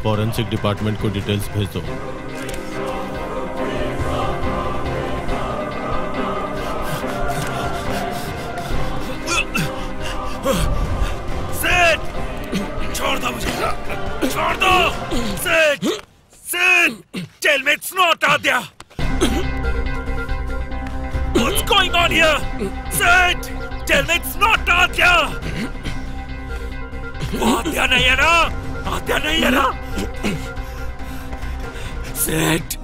Forensic department को details भेज दो। सेठ, छोड़ दो मुझे, छोड़ दो। Seth, Seth, tell me it's not Aadya. What's going on here? Sid, tell me it's not Adya. वो आद्या नहीं है ना? आद्या नहीं है ना? सेठ,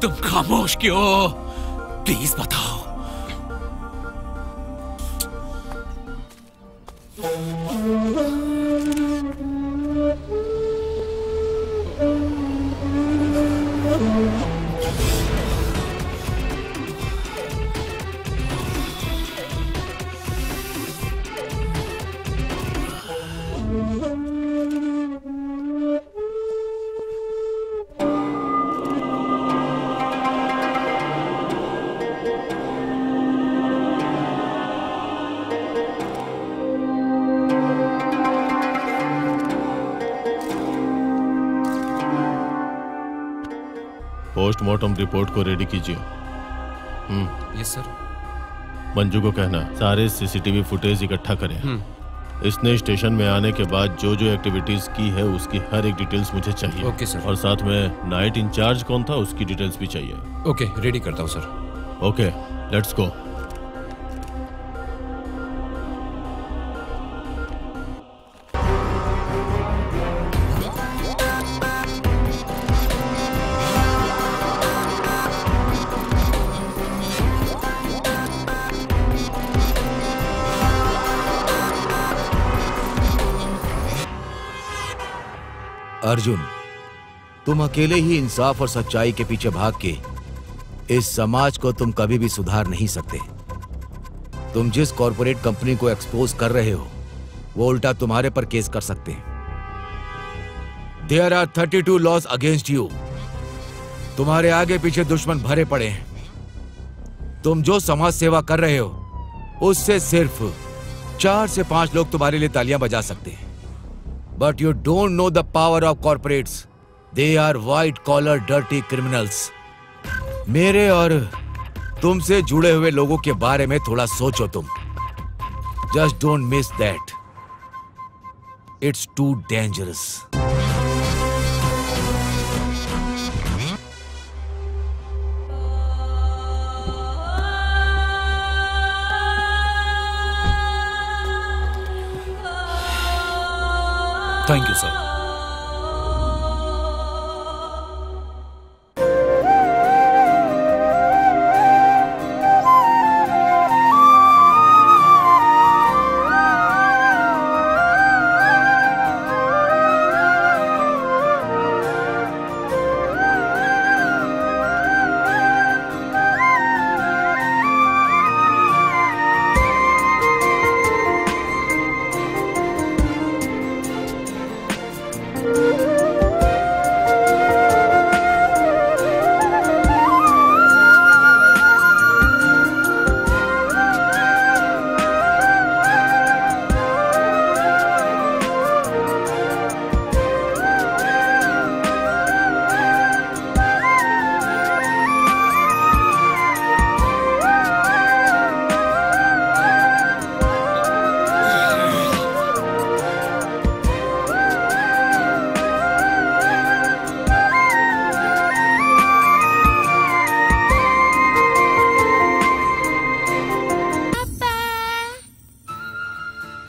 तुम खामोश क्यों? प्लीज बताओ। पोस्टमार्टम रिपोर्ट को रेडी कीजिए। Yes sir. मंजू को कहना सारे सीसीटीवी फुटेज इकट्ठा करें। इसने स्टेशन में आने के बाद जो जो एक्टिविटीज की है उसकी हर एक डिटेल्स मुझे चाहिए। Okay sir. और साथ में नाइट इंचार्ज कौन था उसकी डिटेल्स भी चाहिए। ओके, रेडी करता हूँ sir. Okay, let's go. Arjun, तुम अकेले ही इंसाफ और सच्चाई के पीछे भाग के इस समाज को तुम कभी भी सुधार नहीं सकते। तुम जिस कॉर्पोरेट कंपनी को एक्सपोज कर रहे हो वो उल्टा तुम्हारे पर केस कर सकते हैं। There are 32 laws against you. तुम्हारे आगे पीछे दुश्मन भरे पड़े हैं। तुम जो समाज सेवा कर रहे हो उससे सिर्फ 4 से 5 लोग तुम्हारे लिए तालियां बजा सकते हैं। But you don't know the power of corporates. They are white collar dirty criminals. मेरे और तुमसे जुड़े हुए लोगों के बारे में थोड़ा सोचो तुम। Just don't miss that. It's too dangerous. Thank you sir.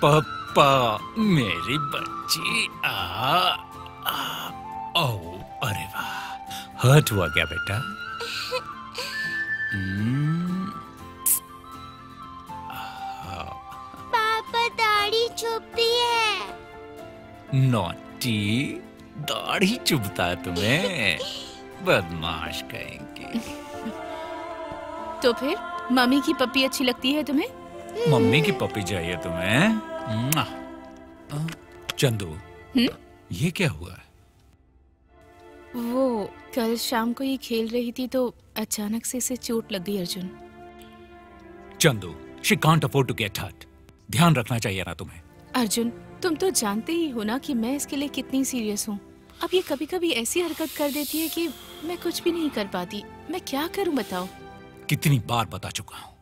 पप्पा, मेरी बच्ची ओ, अरे वाह, हर्ट हुआ क्या बेटा? पापा दाढ़ी चुभती है। नॉटी, दाढ़ी चुभता है तुम्हें? बदमाश कहेंगे। तो फिर मम्मी की पप्पी अच्छी लगती है तुम्हें? मम्मी की पप्पी चाहिए तुम्हें? चंदू, ये क्या हुआ? वो कल शाम को ये खेल रही थी तो अचानक से इसे चोट लग गई। Arjun, Chandu, she can't afford to get hurt. ध्यान रखना चाहिए ना तुम्हें। अर्जुन, तुम तो जानते ही हो ना कि मैं इसके लिए कितनी सीरियस हूँ। अब ये कभी कभी ऐसी हरकत कर देती है कि मैं कुछ भी नहीं कर पाती। मैं क्या करूं बताओ? कितनी बार बता चुका हूँ।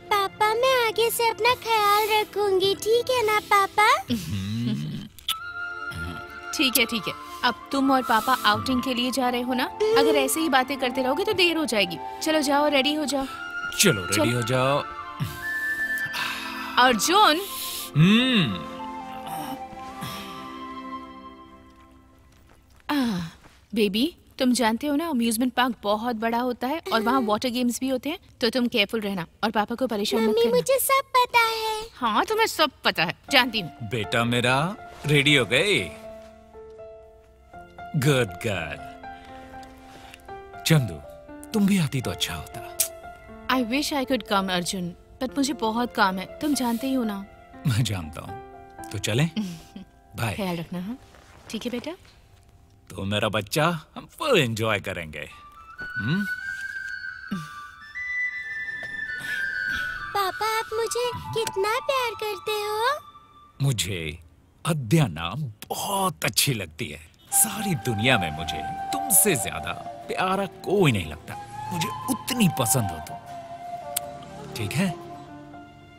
पापा मैं आगे से अपना ख्याल रखूंगी, ठीक है ना पापा? ठीक है ठीक है। अब तुम और पापा आउटिंग के लिए जा रहे हो ना? अगर ऐसे ही बातें करते रहोगे तो देर हो जाएगी। चलो जाओ, रेडी हो जाओ। चलो रेडी हो जाओ। अर्जुन। बेबी, तुम जानते हो ना अम्यूजमेंट पार्क बहुत बड़ा होता है और वहाँ वाटर गेम्स भी होते हैं, तो तुम केयरफुल रहना और पापा को परेशान मत मम्मी करना। मुझे सब पता है। हाँ तुम्हें सब पता है, जानती हूँ। बेटा मेरा रेडी हो गए? Good girl. चंदू तुम भी आती तो अच्छा होता। I wish I could come Arjun, but मुझे बहुत काम है, तुम जानते ही हो ना। मैं जानता हूँ, तो चलें? बाय। ख्याल रखना। हाँ ठीक है बेटा। तो मेरा बच्चा, हम फुल एंजॉय करेंगे। पापा आप मुझे कितना प्यार करते हो? मुझे अद्या नाम बहुत अच्छी लगती है। सारी दुनिया में मुझे तुमसे ज्यादा प्यारा कोई नहीं लगता। मुझे उतनी पसंद हो तुम। ठीक है,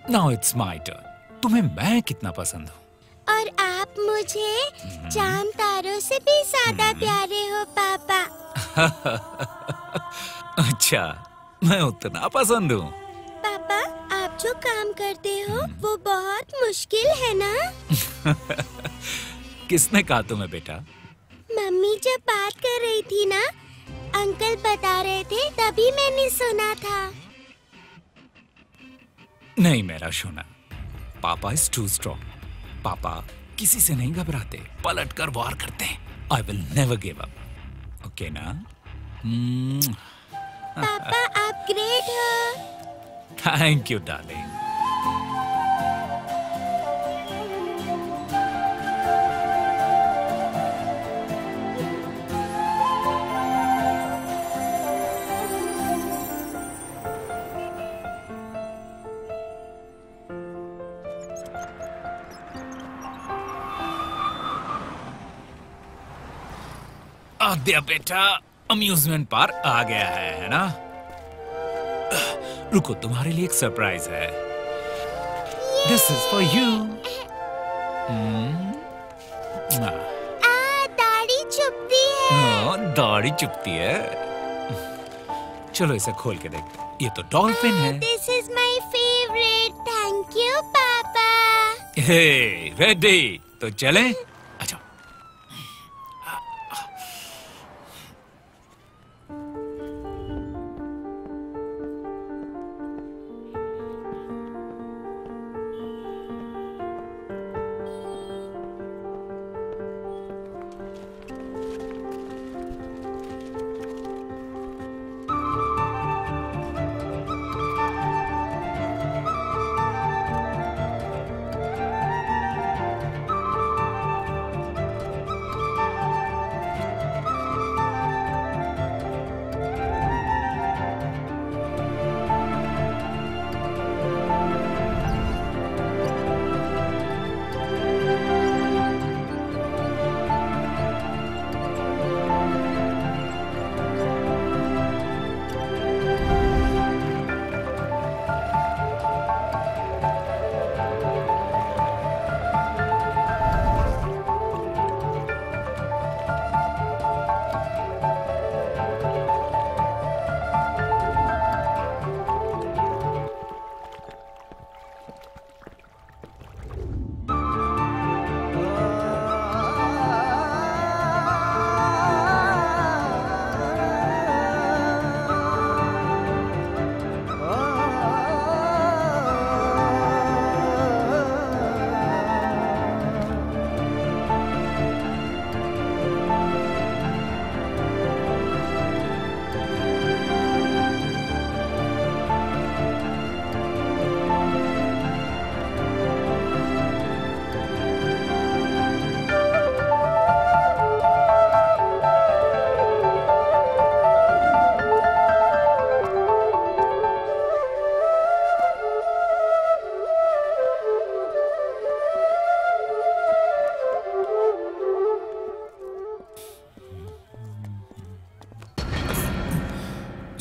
नाउ इट्स माय टर्न। तुम्हें मैं कितना पसंद हूँ? और आप मुझे चांद तारों से भी ज्यादा प्यारे हो पापा। अच्छा, मैं उतना पसंद हूँ? पापा आप जो काम करते हो वो बहुत मुश्किल है ना? किसने कहा तुम्हें बेटा? मम्मी जब बात कर रही थी ना, अंकल बता रहे थे, तभी मैंने सुना था। नहीं मेरा सोना, पापा इज टू स्ट्रॉन्ग। पापा किसी से नहीं घबराते, पलट कर वार करते हैं। I will never give up. Okay ना? पापा आप ग्रेट हो। Thank you darling. आद्या बेटा, अम्यूजमेंट पार्क आ गया है ना? रुको, तुम्हारे लिए एक सरप्राइज है। This is for you. दाढ़ी चुभती है। दाढ़ी चुभती है? चलो इसे खोल के देखते हैं। ये तो डॉल्फिन है। This is my favourite. Thank you papa. Hey ready, तो चलें? अच्छा।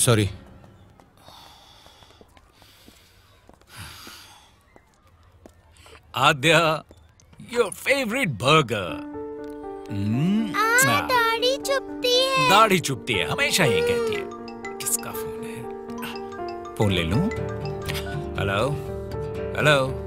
Sorry. Aadya, your favourite burger. दाढ़ी चुभती है। दाढ़ी चुभती है, हमेशा ये कहती है। किसका फोन है? फोन ले लूं? Hello hello.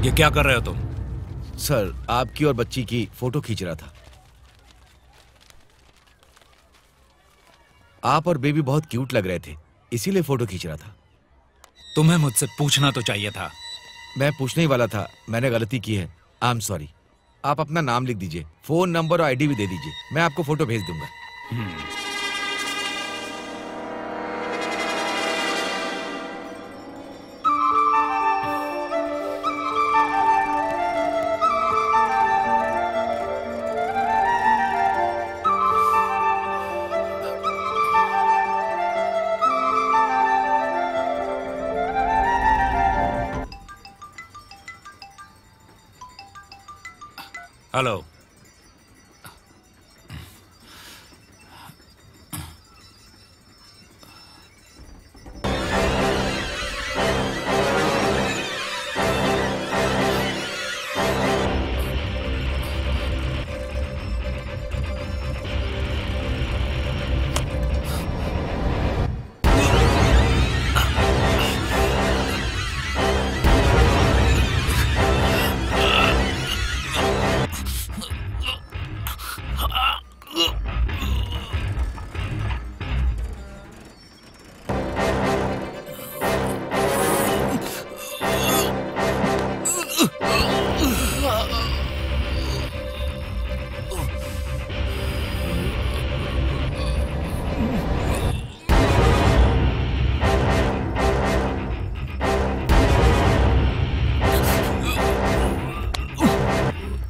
ये क्या कर रहे हो तुम? सर, आपकी और बच्ची की फोटो खींच रहा था। आप और बेबी बहुत क्यूट लग रहे थे, इसीलिए फोटो खींच रहा था। तुम्हें मुझसे पूछना तो चाहिए था। मैं पूछने ही वाला था, मैंने गलती की है। I am sorry. आप अपना नाम लिख दीजिए, फोन नंबर और आईडी भी दे दीजिए, मैं आपको फोटो भेज दूंगा। हेलो।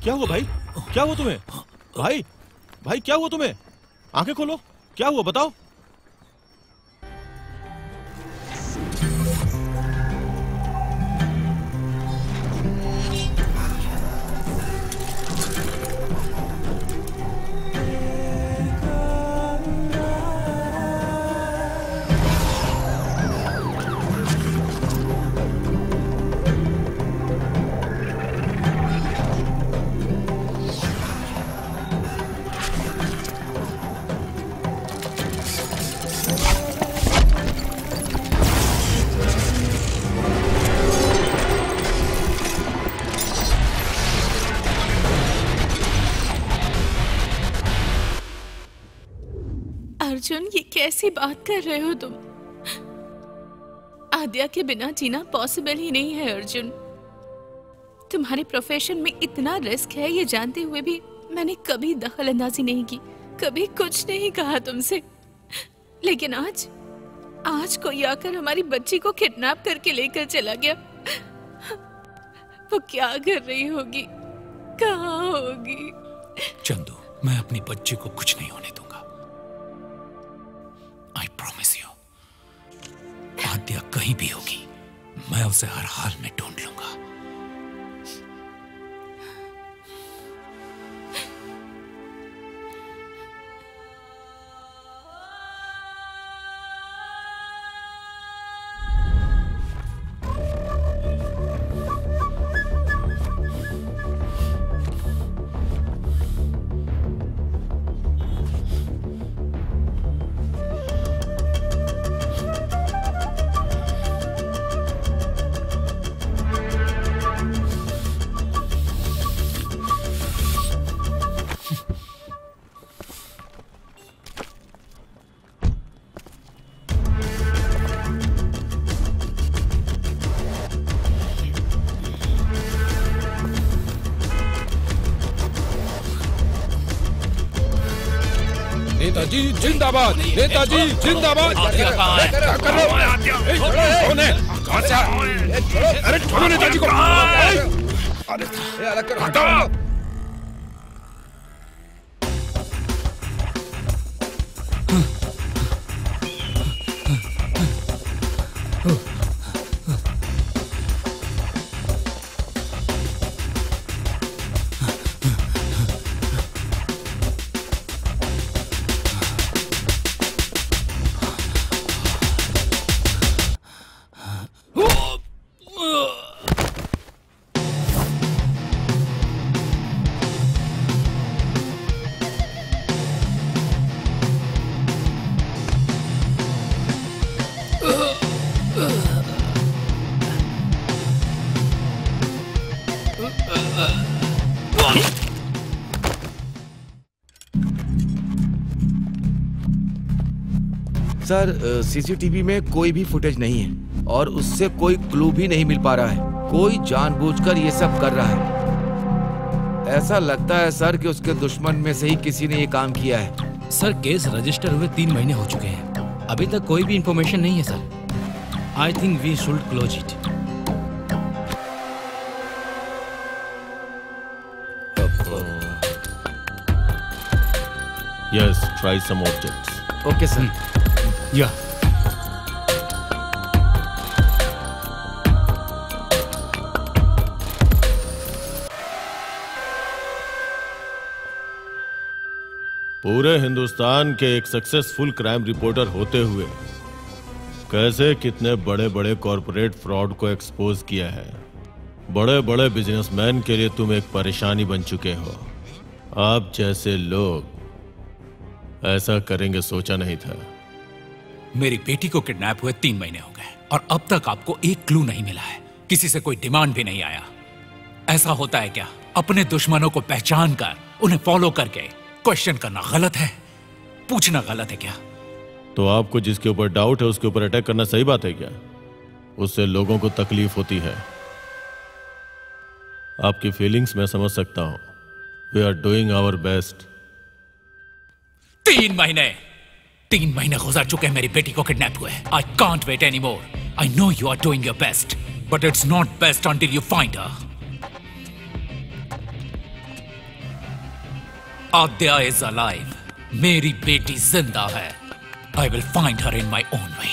क्या हुआ भाई? क्या हुआ तुम्हें? भाई भाई क्या हुआ तुम्हें? आंखें खोलो, क्या हुआ बताओ। अर्जुन, ये कैसी बात कर रहे हो तुम? आद्या के बिना जीना पॉसिबल ही नहीं है अर्जुन। तुम्हारे प्रोफेशन में इतना रिस्क है ये जानते हुए भी मैंने कभी दखल अंदाजी नहीं की, कभी कुछ नहीं कहा तुमसे। लेकिन आज कोई आकर हमारी बच्ची को किडनैप करके लेकर चला गया। वो क्या कर रही होगी, कहाँ होगी? चंदू, मैं अपनी बच्ची को कुछ नहीं होने दूंगा। I promise you. आद्या कहीं भी होगी, मैं उसे हर हाल में ढूंढ लूंगा। नेताजी जिंदाबाद, नेताजी जिंदाबाद। आत्या कहाँ है? क्या कर रहे हो? कौन है? कहाँ से आए? अरे छोड़ो नेताजी को। अरे अलग करो, हटाओ। सर, सीसीटीवी में कोई भी फुटेज नहीं है और उससे कोई क्लू भी नहीं मिल पा रहा है। कोई जानबूझकर ये सब कर रहा है। ऐसा लगता है सर कि उसके दुश्मन में से ही किसी ने ये काम किया है। सर, केस रजिस्टर हुए 3 महीने हो चुके हैं, अभी तक कोई भी इंफॉर्मेशन नहीं है sir. I think we should close it. Yes, try some objects. Okay sir. या पूरे हिंदुस्तान के एक सक्सेसफुल क्राइम रिपोर्टर होते हुए कैसे कितने बड़े बड़े कॉरपोरेट फ्रॉड को एक्सपोज किया है। बड़े बड़े बिजनेसमैन के लिए तुम एक परेशानी बन चुके हो। आप जैसे लोग ऐसा करेंगे सोचा नहीं था। मेरी बेटी को किडनैप हुए 3 महीने हो गए और अब तक आपको एक क्लू नहीं मिला है। किसी से कोई डिमांड भी नहीं आया। ऐसा होता है क्या? अपने दुश्मनों को पहचान कर उन्हें फॉलो करके क्वेश्चन करना गलत है? पूछना गलत है क्या? तो आपको जिसके ऊपर डाउट है उसके ऊपर अटैक करना सही बात है क्या? उससे लोगों को तकलीफ होती है। आपकी फीलिंग्स मैं समझ सकता हूं। We are doing our best. 3 महीने गुजर चुके हैं मेरी बेटी को किडनैप हुए। I can't wait any more. I know you are doing your best, but it's not best until you find her. Aadya is alive. मेरी बेटी जिंदा है। I will find her in my own way.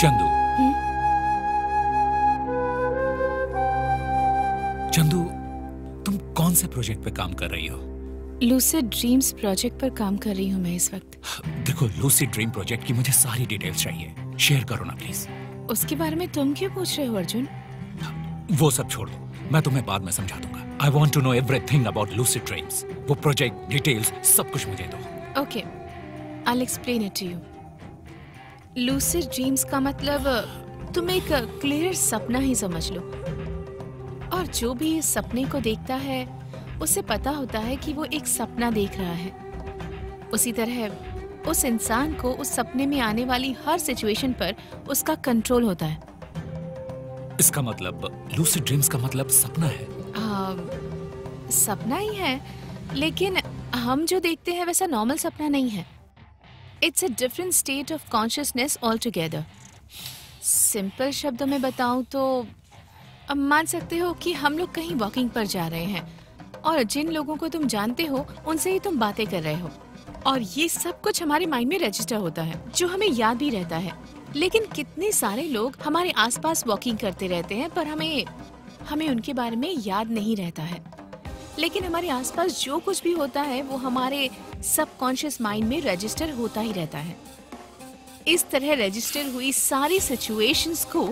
Chandu, Chandu, तुम कौन से project पे काम कर रही हो? लूसिड ड्रीम्स प्रोजेक्ट पर काम कर रही हूँ मैं इस वक्त। देखो, लूसिड ड्रीम प्रोजेक्ट की मुझे सारी डिटेल्स चाहिए। शेयर करो ना प्लीज। उसके बारे में तुम क्यों पूछ रहे हो अर्जुन? वो सब छोड़ दो, मैं तुम्हें बाद में समझा दूंगा। I want to know everything about lucid dreams. वो प्रोजेक्ट डिटेल्स सब कुछ मुझे दो। Okay, I will explain it to you. Lucid dreams का मतलब तुम एक क्लियर सपना ही समझ लो, और जो भी इस सपने को देखता है उसे पता होता है कि वो एक सपना देख रहा है। उसी तरह उस इंसान को उस सपने में आने वाली हर सिचुएशन पर उसका कंट्रोल होता है। इसका मतलब लूसिड ड्रीम्स का मतलब सपना है? सपना ही है, लेकिन हम जो देखते हैं वैसा नॉर्मल सपना नहीं है। It's a different state of consciousness all together. Simple शब्दों में बताऊं तो अब मान सकते हो कि हम लोग कहीं वॉकिंग पर जा रहे हैं और जिन लोगों को तुम जानते हो उनसे ही तुम बातें कर रहे हो, और ये सब कुछ हमारे माइंड में रजिस्टर होता है जो हमें याद भी रहता है। लेकिन कितने सारे लोग हमारे आसपास वॉकिंग करते रहते हैं पर हमें उनके बारे में याद नहीं रहता है। लेकिन हमारे आसपास जो कुछ भी होता है वो हमारे सबकॉन्शियस माइंड में रजिस्टर होता ही रहता है। इस तरह रजिस्टर हुई सारी सिचुएशंस को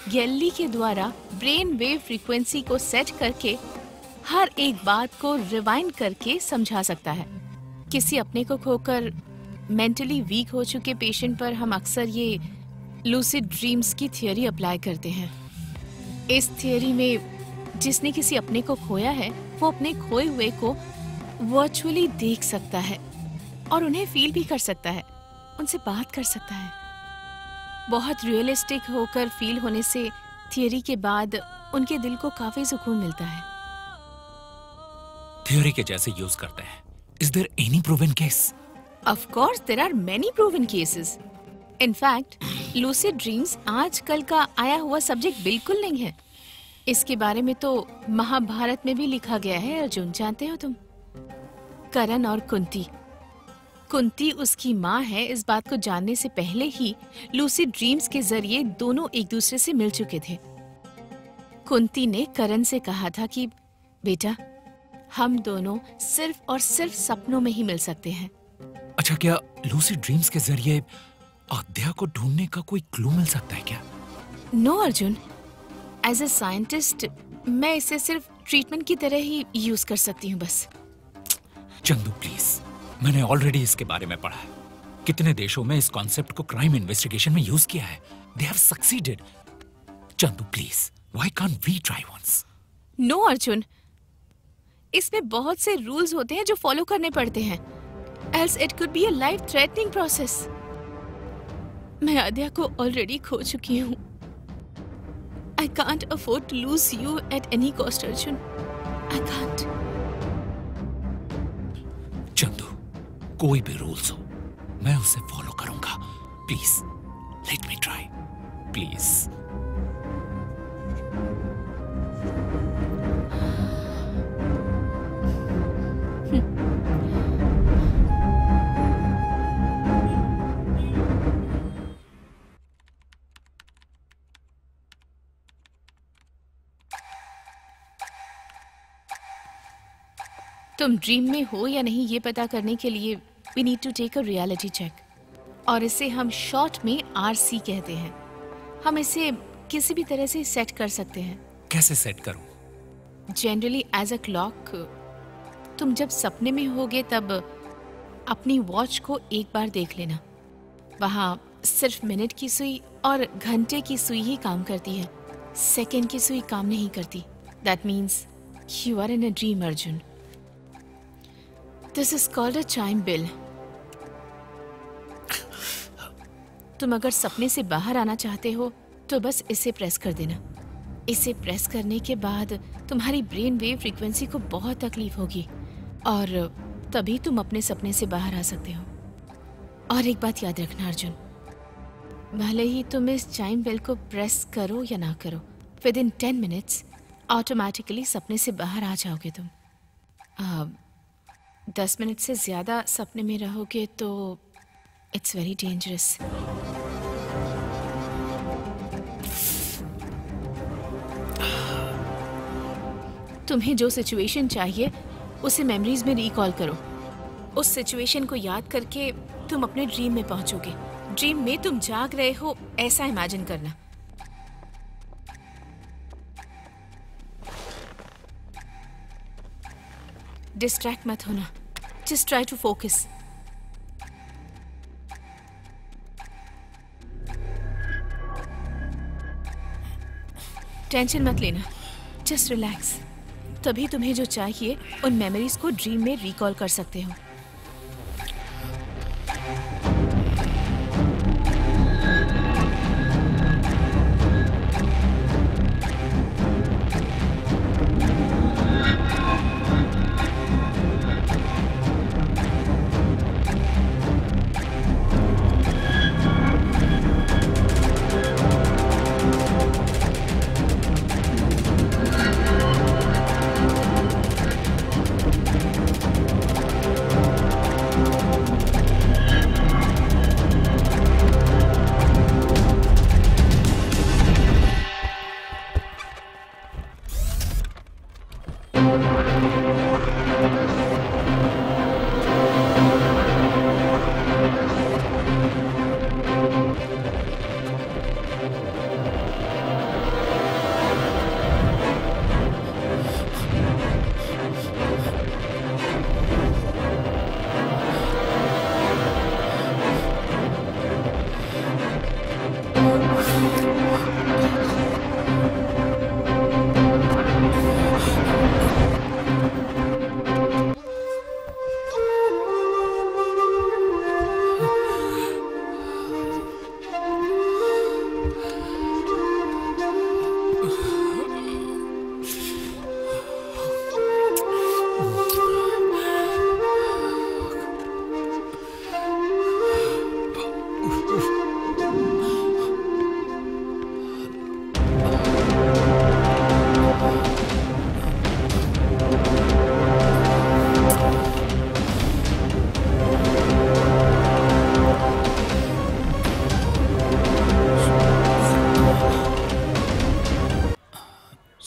गैली के द्वारा ब्रेन वेव फ्रीक्वेंसी को सेट करके हर एक बात को रिवाइंड करके समझा सकता है। किसी अपने को खोकर मेंटली वीक हो चुके पेशेंट पर हम अक्सर ये लूसिड ड्रीम्स की थियोरी अप्लाई करते हैं। इस थियोरी में जिसने किसी अपने को खोया है वो अपने खोए हुए को वर्चुअली देख सकता है और उन्हें फील भी कर सकता है, उनसे बात कर सकता है। बहुत रियलिस्टिक होकर फील होने से थियोरी के बाद उनके दिल को काफी सुकून मिलता है। थियोरी के जैसे यूज करते हैं। Is there any proven case? Of course, there are many proven cases. In fact, lucid dreams आजकल का आया हुआ सब्जेक्ट बिल्कुल नहीं है। इसके बारे में तो महाभारत में भी लिखा गया है अर्जुन, जानते हो तुम? करण और कुंती उसकी माँ है, इस बात को जानने से पहले ही लूसिड ड्रीम्स के जरिए दोनों एक दूसरे से मिल चुके थे। कुंती ने करण से कहा था कि बेटा, हम दोनों सिर्फ और सिर्फ सपनों में ही मिल सकते हैं। अच्छा, क्या लूसिड ड्रीम्स के जरिए आद्या को ढूंढने का कोई क्लू मिल सकता है क्या? No Arjun, as a scientist मैं इसे सिर्फ ट्रीटमेंट की तरह ही यूज कर सकती हूँ बस। चंदू प्लीज, मैंने ऑलरेडी इसके बारे में पढ़ा है। कितने देशों में इस कॉन्सेप्ट को क्राइम इन्वेस्टिगेशन में यूज किया है। They have succeeded. Chandu please, why can't we try once? No Arjun, इसमें बहुत से रूल्स होते हैं जो फॉलो करने पड़ते हैं, else it could be a life threatening process. मैं आद्या को ऑलरेडी खो चुकी हूँ। I can't afford to lose you at any cost, Arjun. I can't. Chandu, कोई भी रूल्स हो, मैं उसे फॉलो करूंगा। Please, let me try, please. तुम ड्रीम में हो या नहीं ये पता करने के लिए we need to take a reality check, और इसे हम शॉर्ट में RC कहते हैं। हम इसे किसी भी तरह से सेट कर सकते हैं। कैसे सेट करूं? Generally as a clock. तुम जब सपने में होगे तब अपनी वॉच को एक बार देख लेना। वहाँ सिर्फ मिनट की सुई और घंटे की सुई ही काम करती है, सेकेंड की सुई काम नहीं करती। That means you are in a dream Arjun. This is called a chime bell. तुम अगर सपने से बाहर आना चाहते हो तो बस इसे प्रेस कर देना। इसे प्रेस करने के बाद तुम्हारी ब्रेन वेव फ्रीक्वेंसी को बहुत तकलीफ होगी और तभी तुम अपने सपने से बाहर आ सकते हो। और एक बात याद रखना अर्जुन, भले ही तुम इस चाइम बेल को प्रेस करो या ना करो, विदिन 10 मिनट्स ऑटोमेटिकली सपने से बाहर आ जाओगे तुम। 10 मिनट से ज्यादा सपने में रहोगे तो इट्स वेरी डेंजरस। तुम्हें जो सिचुएशन चाहिए उसे मेमोरीज में रिकॉल करो। उस सिचुएशन को याद करके तुम अपने ड्रीम में पहुंचोगे। ड्रीम में तुम जाग रहे हो ऐसा इमेजिन करना। डिस्ट्रैक्ट मत होना, just try to focus. Tension मत लेना, जस्ट रिलैक्स। तभी तुम्हें जो चाहिए उन मेमोरीज को ड्रीम में रिकॉल कर सकते हो।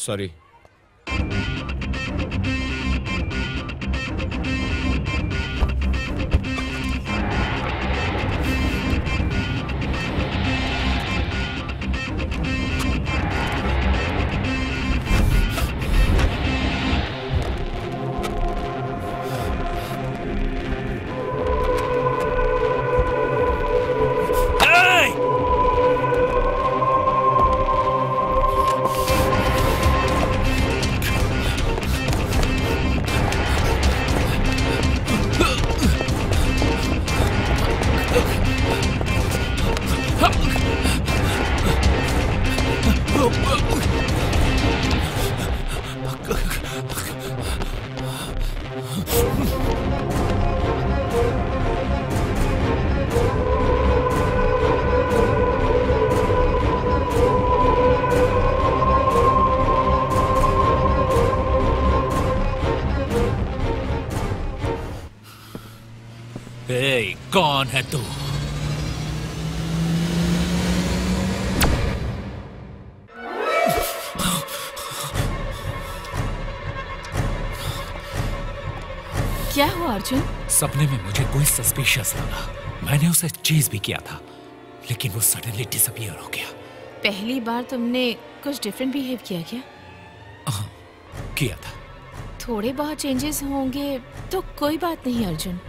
सॉरी। कौन है तू? क्या हुआ अर्जुन? सपने में मुझे कोई सस्पिशियस लगा। मैंने उसे चेज भी किया था, लेकिन वो सडनली डिसअपीयर हो गया। पहली बार तुमने कुछ डिफरेंट बिहेव किया क्या? हाँ, किया था। थोड़े बहुत चेंजेस होंगे तो कोई बात नहीं अर्जुन।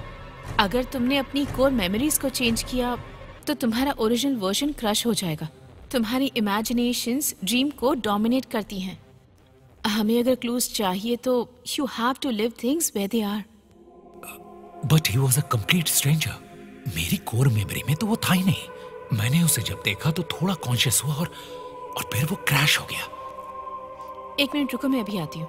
अगर तुमने अपनी कोर मेमोरीज को चेंज किया तो तुम्हारा ओरिजिनल वर्जन क्रश हो जाएगा। तुम्हारी इमेजिनेशंस ड्रीम को डोमिनेट करती हैं। हमें अगर क्लूज चाहिए तो you have to leave things where they are. But he was a complete stranger. मेरी कोर मेमोरी में तो वो था ही नहीं। मैंने उसे जब देखा तो थोड़ा कॉन्शियस हुआ और फिर वो क्रैश हो गया। 1 मिनट रुको, मैं अभी आती हूँ।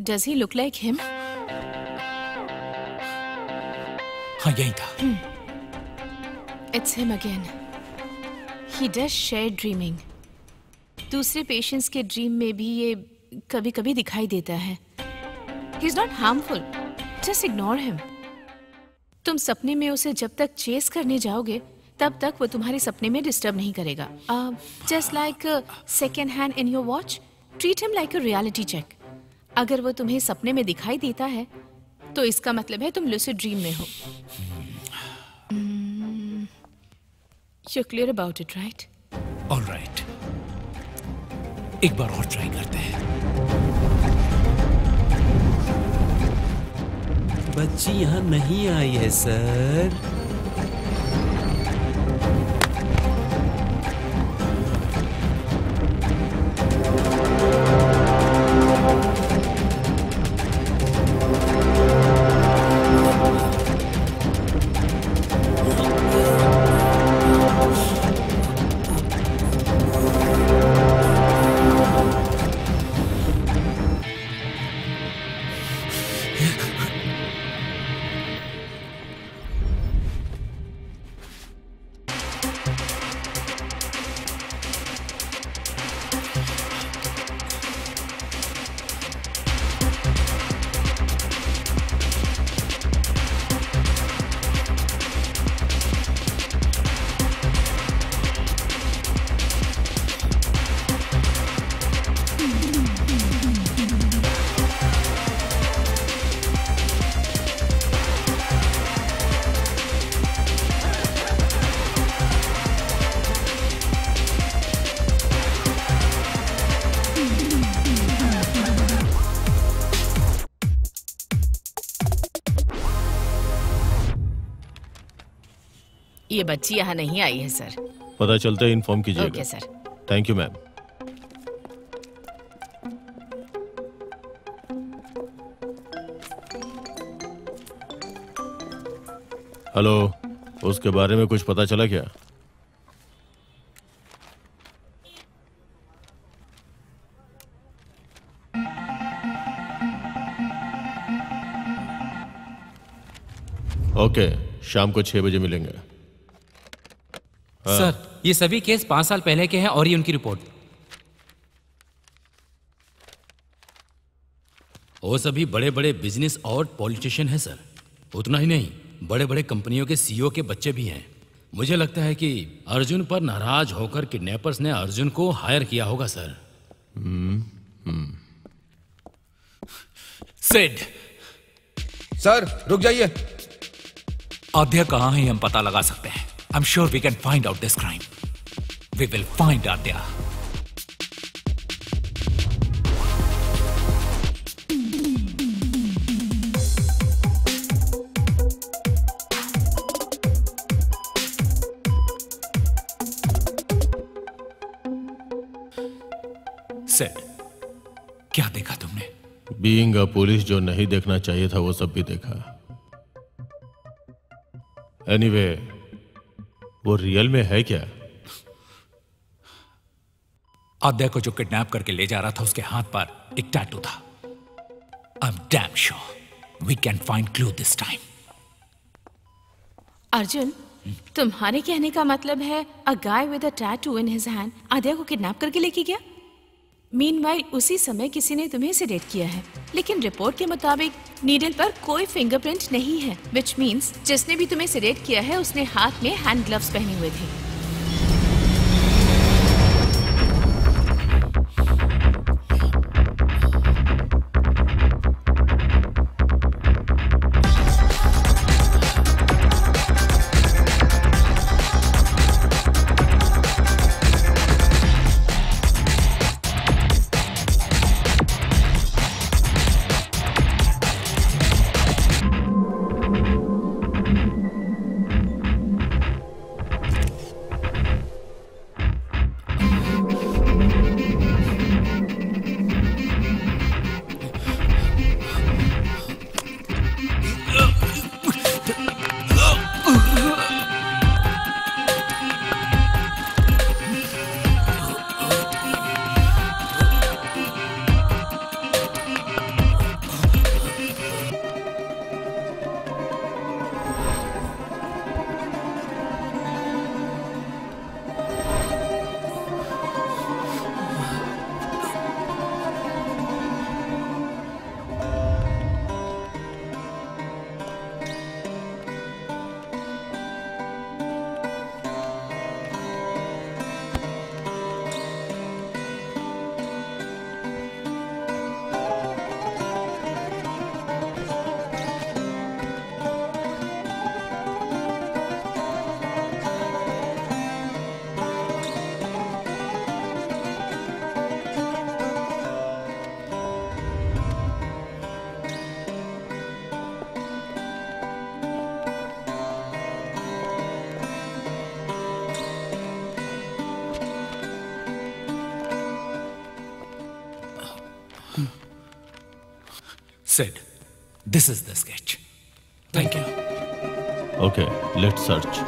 Does he look like him? हाँ, यही था। It's him again. He does share dreaming. दूसरे पेशेंट्स के ड्रीम में भी ये कभी-कभी दिखाई देता है। He's not harmful. Just ignore him. तुम सपने में उसे जब तक चेस करने जाओगे, तब तक वो तुम्हारे सपने में डिस्टर्ब नहीं करेगा। Just like a second hand in your watch, treat him like a reality check. अगर वो तुम्हें सपने में दिखाई देता है तो इसका मतलब है तुम लूसिड ड्रीम में हो। You're clear about it, right? All right. एक बार और ट्राई करते हैं। बच्ची यहाँ नहीं आई है सर। ये बच्ची यहाँ नहीं आई है सर। पता चलता है इन्फॉर्म कीजिएगा। Okay sir. Thank you ma'am. Hello, उसके बारे में कुछ पता चला क्या? ओके, शाम को 6 बजे मिलेंगे। सर, ये सभी केस 5 साल पहले के हैं और ये उनकी रिपोर्ट। वो सभी बड़े बड़े बिजनेस और पॉलिटिशियन हैं सर। उतना ही नहीं, बड़े बड़े कंपनियों के सीईओ के बच्चे भी हैं। मुझे लगता है कि अर्जुन पर नाराज होकर किडनैपर्स ने अर्जुन को हायर किया होगा सर। सिड, सर रुक जाइए। आद्या कहाँ है हम पता लगा सकते हैं। I'm sure we can find out this crime. We will find Adya. Sid, क्या देखा तुमने? बीइंग अ पुलिस जो नहीं देखना चाहिए था वो सब भी देखा। एनीवे, वो रियल में है क्या? आद्या को जो किडनैप करके ले जा रहा था उसके हाथ पर एक टैटू था। I'm damn sure we can find clue this time. Arjun, तुम्हारे कहने का मतलब है a guy with a tattoo in his hand आद्या को किडनैप करके लेके गया? मीनवाइल उसी समय किसी ने तुम्हें सेडेट किया है, लेकिन रिपोर्ट के मुताबिक नीडल पर कोई फिंगरप्रिंट नहीं है, which means जिसने भी तुम्हें सेडेट किया है उसने हाथ में हैंड ग्लव्स पहने हुए थे। Sid, this is the sketch. Thank you. Okay, let's search.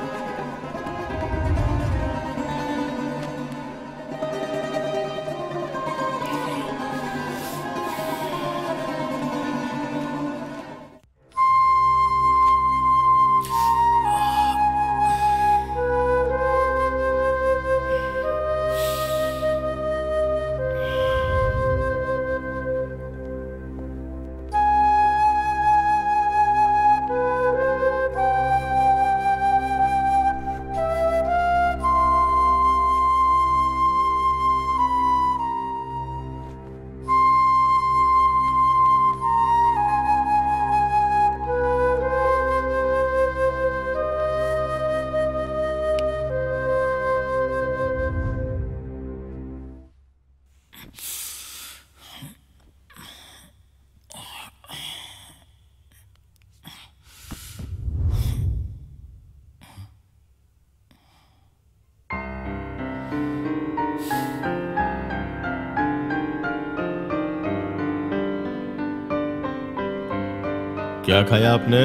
क्या खाया आपने?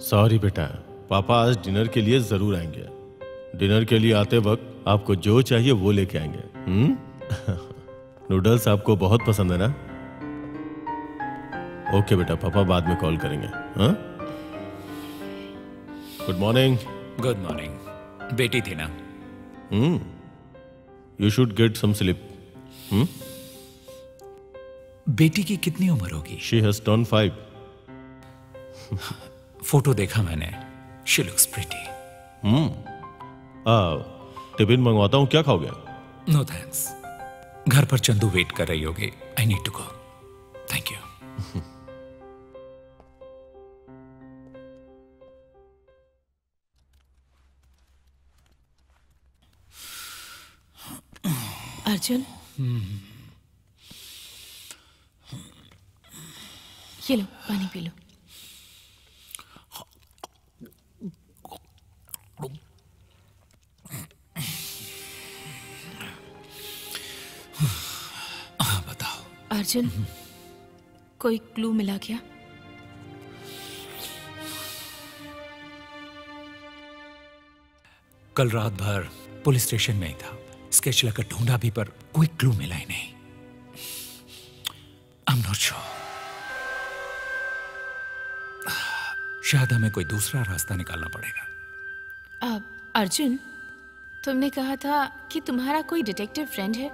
सॉरी बेटा, पापा आज डिनर के लिए जरूर आएंगे। डिनर के लिए आते वक्त आपको जो चाहिए वो लेके आएंगे। नूडल्स आपको बहुत पसंद है ना? ओके बेटा, पापा बाद में कॉल करेंगे। हाँ? Good morning. Good morning. बेटी थी ना? You should get some sleep. बेटी की कितनी उम्र होगी? She has turn 5। फोटो देखा मैंने। She looks pretty. टिफिन मंगवाता हूँ, क्या खाओगे? नो थैंक्स, घर पर चंदू वेट कर रही होगी। I need to go. Thank you. Arjun, ये लो पानी पी लो। बताओ। अर्जुन, कोई क्लू मिला क्या? कल रात भर पुलिस स्टेशन में ही था। स्केच लेकर ढूंढा भी पर कोई क्लू मिला ही नहीं। I am not sure. शायद हमें कोई दूसरा रास्ता निकालना पड़ेगा। अर्जुन, तुमने कहा था कि तुम्हारा कोई डिटेक्टिव फ्रेंड है,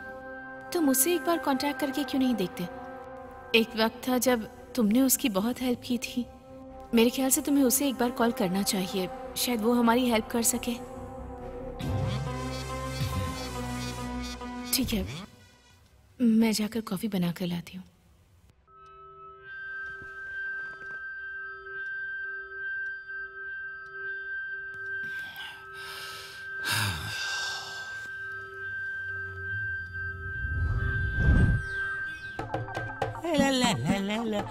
तुम उसे एक बार कांटेक्ट करके क्यों नहीं देखते? एक वक्त था जब तुमने उसकी बहुत हेल्प की थी। मेरे ख्याल से तुम्हें उसे एक बार कॉल करना चाहिए, शायद वो हमारी हेल्प कर सके। ठीक है, मैं जाकर कॉफी बना कर लाती हूँ। ला ला ला ला ला।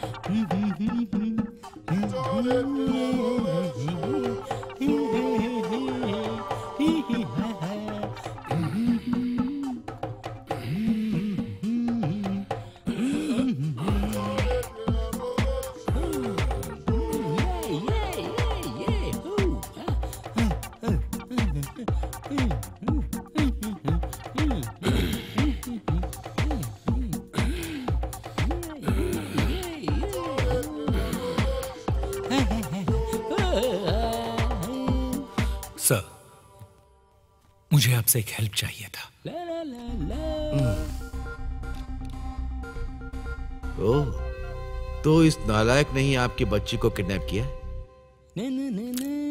सर, मुझे आपसे एक हेल्प चाहिए था। ओह, तो इस नालायक ने ही आपकी बच्ची को किडनैप किया?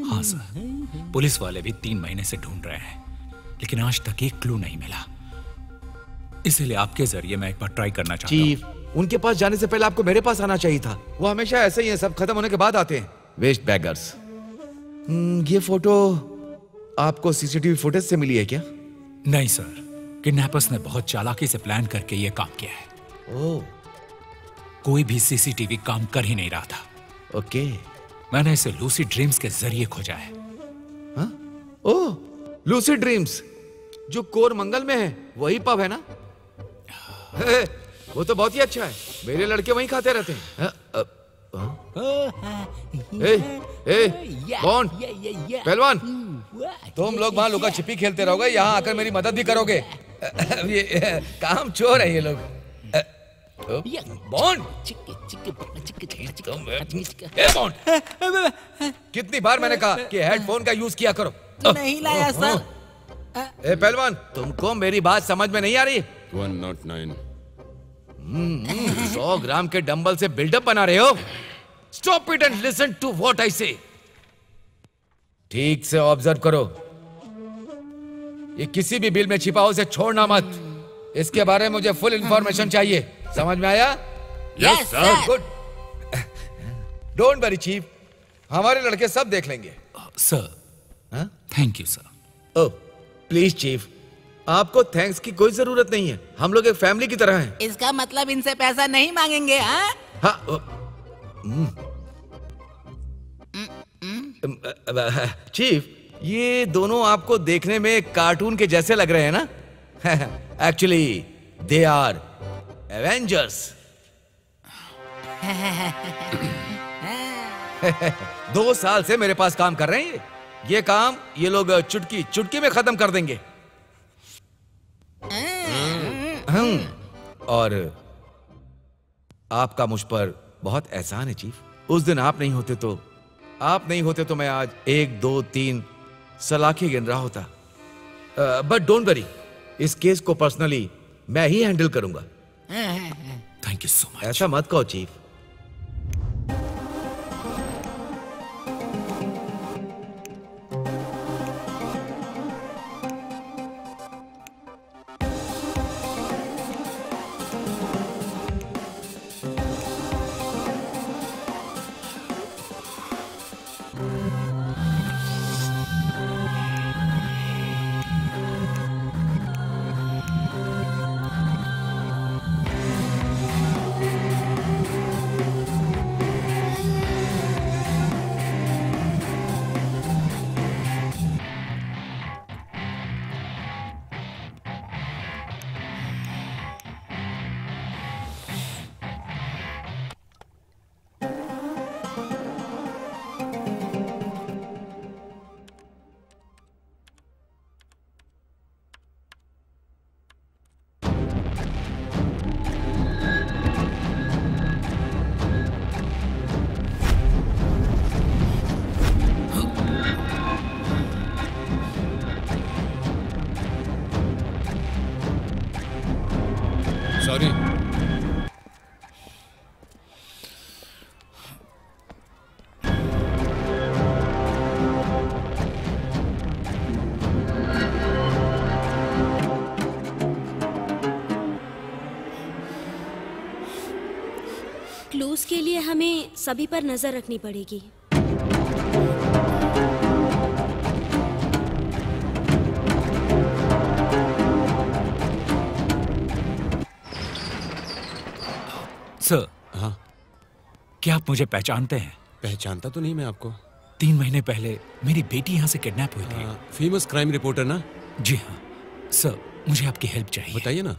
हाँ सर, पुलिस वाले भी 3 महीने से ढूंढ रहे हैं, लेकिन आज तक एक क्लू नहीं मिला। इसलिए आपके जरिए मैं एक बार ट्राई करना चाहता हूँ। चीफ, उनके पास जाने से पहले आपको मेरे पास आना चाहिए था। वो हमेशा ऐसे ही है, सब खत्म होने के बाद आते हैं। Waste baggers. ये फोटो आपको सीसीटीवी फुटेज से मिली है क्या? नहीं सर, किडनैपर्स ने बहुत चालाकी से प्लान करके ये काम किया है। ओह, कोई भी सीसीटीवी काम कर ही नहीं रहा था। ओके। मैंने इसे लूसी ड्रीम्स के जरिए खोजा है। हाँ? ओह, लूसी ड्रीम्स जो कोरमंगल में है, वही पब है ना? वो तो बहुत ही अच्छा है, मेरे लड़के वहीं खाते रहते हैं। कौन? पहलवान, तुम लोग वहां लुका छिपी खेलते रहोगे, यहाँ आकर मेरी मदद भी करोगे? ये काम चोर है ये लोग। बॉन्ड, कितनी बार मैंने कहा कि हेडफोन का यूज किया करो। नहीं लाया सर। पहलवान, तुमको मेरी बात समझ में नहीं आ रही? 109। 100 ग्राम के डंबल से बिल्डअप बना रहे हो? Stop it and listen to what I say. ठीक से ऑब्जर्व करो, ये किसी भी बिल में छिपा हो उसे छोड़ना मत। इसके बारे में मुझे फुल इंफॉर्मेशन चाहिए, समझ में आया? Yes sir. Good. Don't worry chief, हमारे लड़के सब देख लेंगे। Sir, thank you sir. Oh please chief, आपको थैंक्स की कोई जरूरत नहीं है, हम लोग एक फैमिली की तरह हैं। इसका मतलब इनसे पैसा नहीं मांगेंगे? हाँ, चीफ, ये दोनों आपको देखने में कार्टून के जैसे लग रहे हैं ना? Actually they are Avengers. 2 साल से मेरे पास काम कर रहे हैं। ये काम ये लोग चुटकी चुटकी में खत्म कर देंगे। और आपका मुझ पर बहुत एहसान है चीफ। उस दिन आप नहीं होते तो मैं आज 1 2 3 सलाखें गिन रहा होता। बट डोंट वरी, इस केस को पर्सनली मैं ही हैंडल करूंगा। Thank you so much. ऐसा मत कहो चीफ। सॉरी। क्लूज के लिए हमें सभी पर नजर रखनी पड़ेगी। सर, हाँ, क्या आप मुझे पहचानते हैं? पहचानता तो नहीं मैं आपको। 3 महीने पहले मेरी बेटी यहाँ से किडनैप हुई थी। फेमस क्राइम रिपोर्टर ना? जी हाँ सर, मुझे आपकी हेल्प चाहिए। बताइए ना।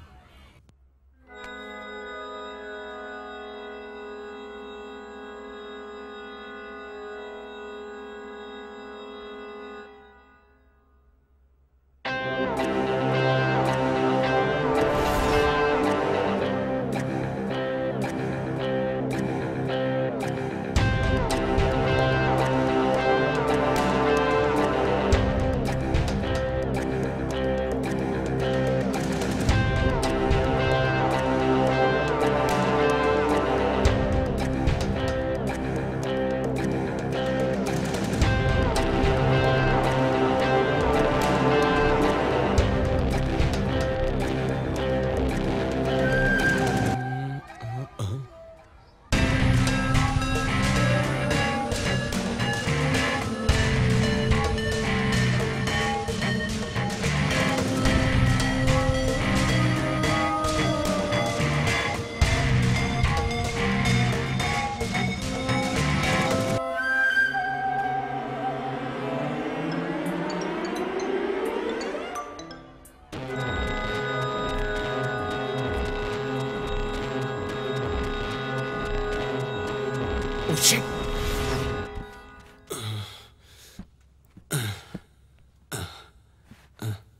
Shit.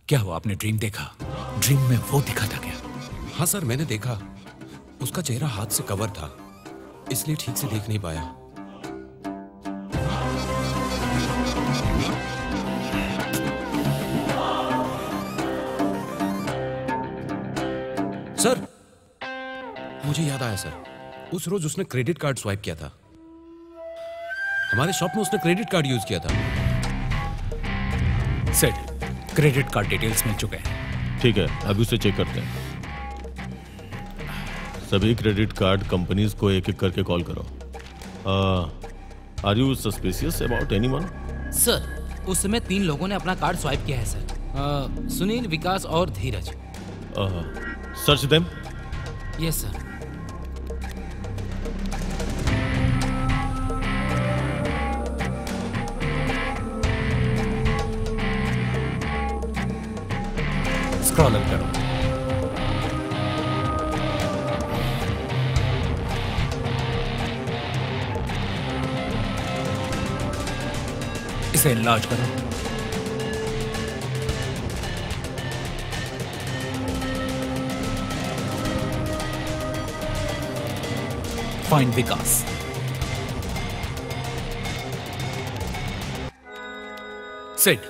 क्या हुआ, आपने ड्रीम देखा? ड्रीम में वो दिखा था क्या? हाँ सर, मैंने देखा। उसका चेहरा हाथ से कवर था, इसलिए ठीक से देख नहीं पाया। सर, मुझे याद आया सर, उस रोज उसने क्रेडिट कार्ड स्वाइप किया था। हमारे शॉप में उसने क्रेडिट कार्ड यूज किया था। सेट, क्रेडिट कार्ड डिटेल्स मिल चुके हैं। ठीक है, अभी उसे चेक करते हैं। सभी क्रेडिट कार्ड कंपनीज को एक एक करके कॉल करो। Are you suspicious about anyone? Sir, उस समय 3 लोगों ने अपना कार्ड स्वाइप किया है सर। सुनील, विकास और Dheeraj. Search them. Yes sir. Scroller करो। इसे इनलार्ज करो। Find Vikas. Sid,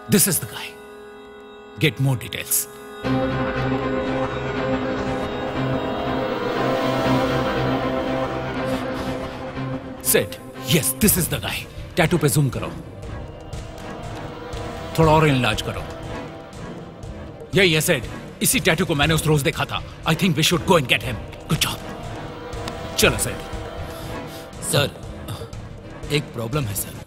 this is the guy. Get more details. Sid, yes, this is the guy. Tattoo पे जूम करो, थोड़ा और इनलार्ज करो। यही है Sid, इसी टैटू को मैंने उस रोज देखा था। I think we should go and get him. Good job. चलो Sid। सर, एक प्रॉब्लम है सर।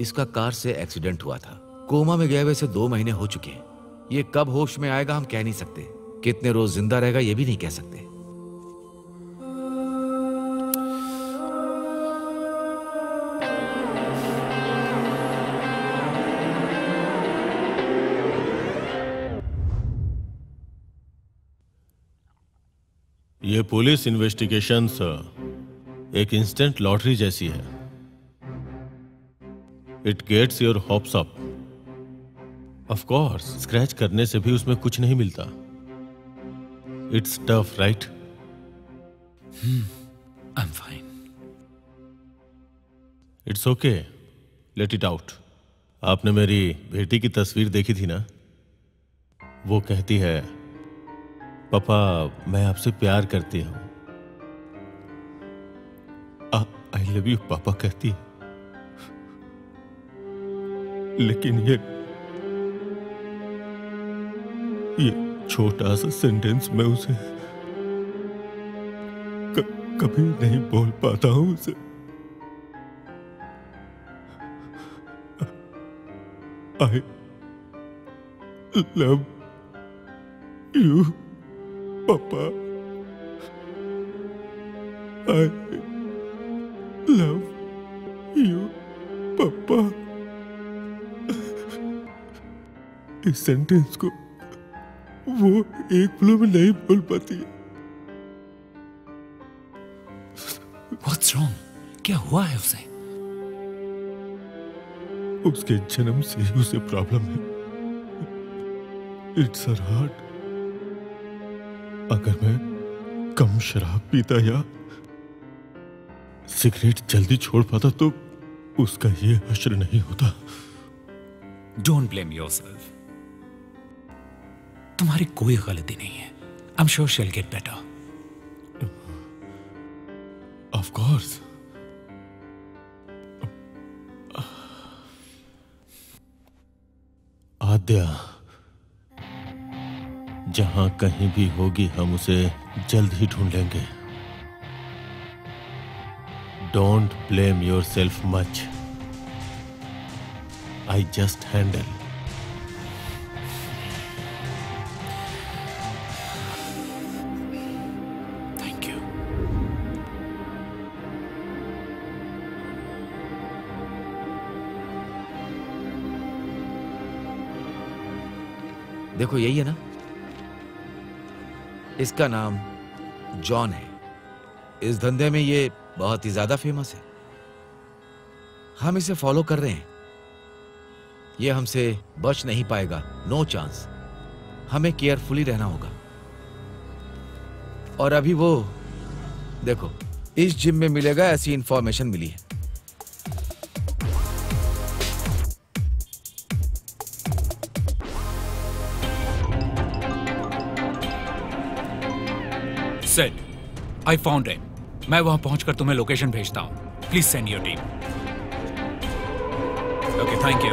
इसका कार से एक्सीडेंट हुआ था। कोमा में गए हुए से 2 महीने हो चुके हैं। ये कब होश में आएगा हम कह नहीं सकते। कितने रोज जिंदा रहेगा ये भी नहीं कह सकते। ये पुलिस इन्वेस्टिगेशन एक इंस्टेंट लॉटरी जैसी है। It gets your hopes up. Of course, scratch करने से भी उसमें कुछ नहीं मिलता। It's tough, right? I am fine. It's okay, let it out. आपने मेरी बेटी की तस्वीर देखी थी ना? वो कहती है, पापा मैं आपसे प्यार करती हूं। आई लव यू पापा कहती है। लेकिन ये छोटा सा सेंटेंस मैं उसे कभी नहीं बोल पाता हूं उसे। आई लव यू पापा। आई लव यू पापा। इस सेंटेंस को वो एक फ्लो में नहीं बोल पाती है। What's wrong? क्या हुआ है उसे? उसके जन्म से ही उसे प्रॉब्लम है। It's her heart. अगर मैं कम शराब पीता या सिगरेट जल्दी छोड़ पाता तो उसका ये हश्र नहीं होता। Don't blame yourself. तुम्हारी कोई गलती नहीं है। I'm sure she'll get better. Of course. आद्या जहां कहीं भी होगी हम उसे जल्द ही ढूंढ लेंगे। Don't blame yourself much. I just handle. देखो यही है ना, इसका नाम जॉन है। इस धंधे में ये बहुत ही ज्यादा फेमस है। हम इसे फॉलो कर रहे हैं। ये हमसे बच नहीं पाएगा, नो चांस। हमें केयरफुली रहना होगा। और अभी वो देखो, इस जिम में मिलेगा, ऐसी इंफॉर्मेशन मिली है। Sid, I found him. मैं वहां पहुंचकर तुम्हें लोकेशन भेजता हूं। Please send your team. Okay, thank you.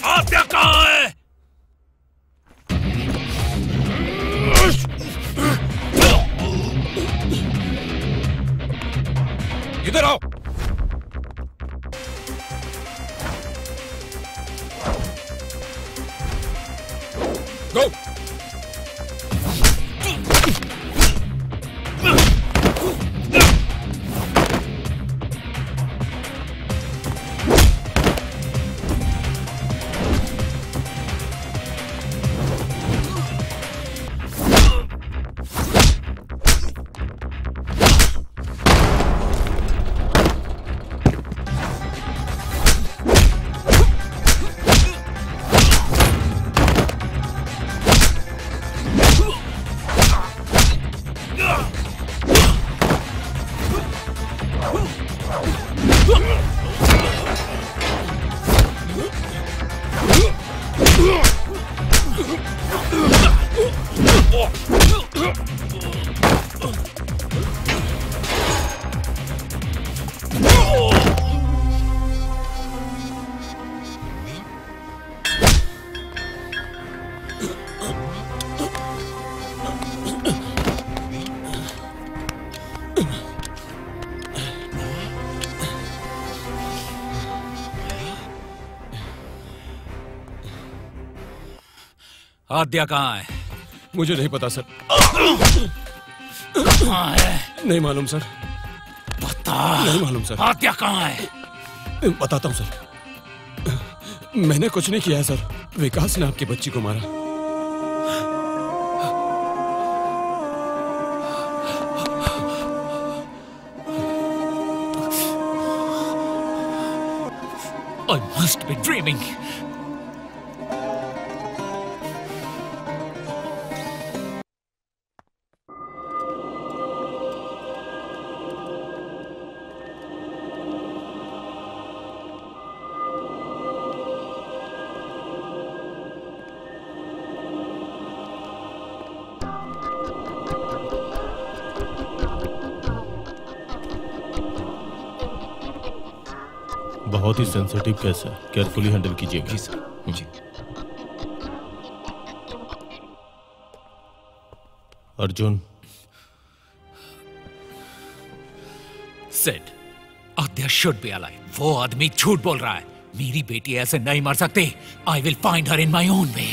Aadya कहाँ है? इधर आओ। गो। आद्या कहाँ है? मुझे नहीं पता सर। कहाँ है? नहीं मालूम सर। बता। नहीं मालूम सर। आद्या कहाँ है? बताता हूँ सर। मैंने कुछ नहीं किया है सर। विकास ने आपकी बच्ची को मारा। I must be dreaming. बहुत ही सेंसिटिव केस है, केयरफुली हैंडल कीजिएगा। जी सर। जी। Arjun. Sid, Aadya should be alive. वो आदमी झूठ बोल रहा है। मेरी बेटी ऐसे नहीं मर सकती। I will find her in my own way.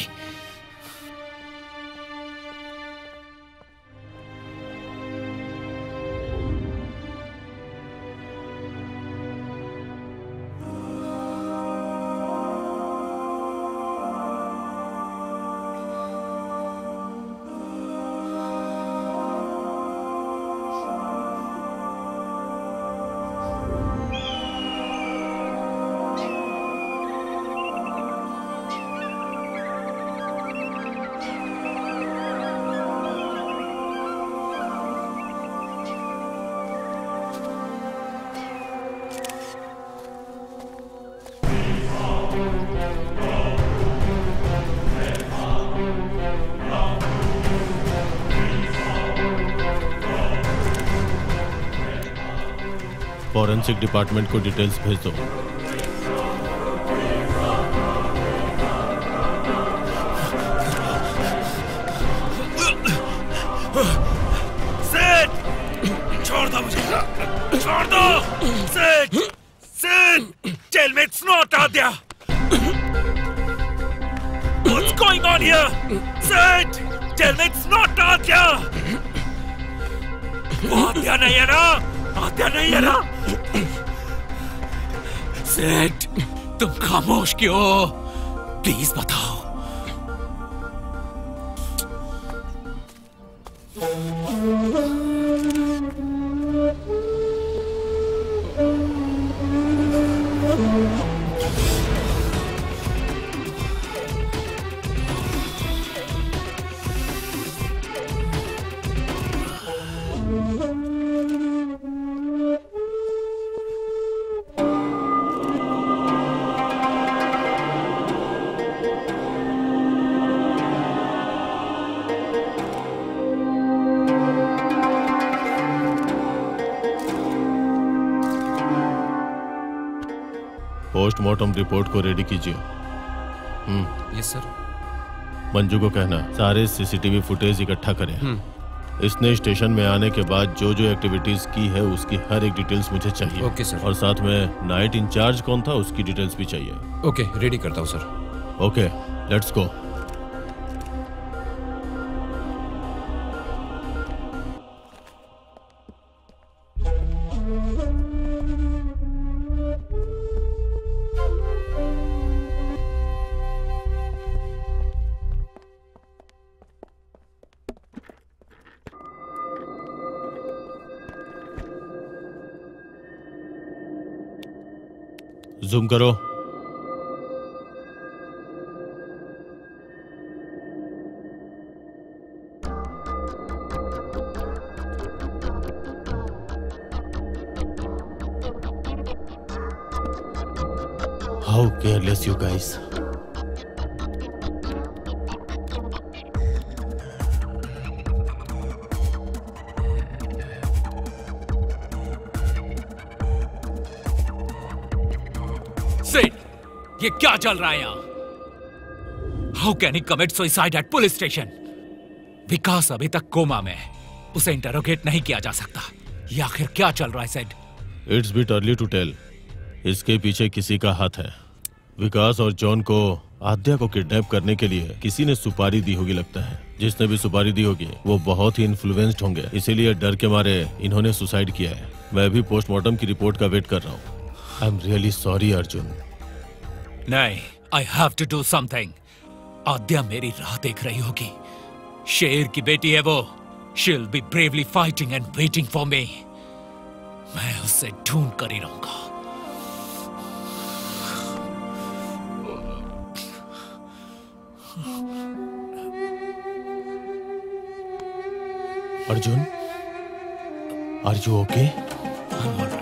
Forensic department को डिटेल्स भेज दो। सिड, छोड़ दो मुझे, छोड़ दो। सिड, सिड, जेल में स्नॉट आ गया। What's going on here? Sid, jail में स्नॉट आ गया। वो आद्या नहीं है ना? आद्या नहीं है ना? सिड, तुम खामोश क्यों? प्लीज बताओ। पोस्टमार्टम रिपोर्ट को रेडी कीजिए। Yes sir. मंजू को कहना सारे सीसीटीवी फुटेज इकट्ठा करें। इसने स्टेशन में आने के बाद जो जो एक्टिविटीज की है उसकी हर एक डिटेल्स मुझे चाहिए। Okay sir. और साथ में नाइट इंचार्ज कौन था उसकी डिटेल्स भी चाहिए। ओके, रेडी करता हूँ sir. Okay, let's go. Zoom करो। How careless you guys. ये क्या चल रहा है यहाँ? How can he commit suicide at police station? Vikas अभी तक कोमा में है, उसे इंटरोगेट नहीं किया जा सकता। ये आखिर क्या चल रहा है Sid? It's bit early to tell. इसके पीछे किसी का हाथ है। विकास और जॉन को आद्या को किडनैप करने के लिए किसी ने सुपारी दी होगी लगता है। जिसने भी सुपारी दी होगी वो बहुत ही इन्फ्लुएंस्ड होंगे, इसीलिए डर के मारे इन्होंने सुसाइड किया है। मैं भी पोस्टमार्टम की रिपोर्ट का वेट कर रहा हूँ। I am really sorry Arjun. नहीं, I have to do something. Aadya मेरी राह देख रही होगी। शेर की बेटी है वो। She'll be bravely fighting and waiting for me. मैं उसे ढूंढ कर ही रहूंगा। Arjun, are you okay? I'm all right.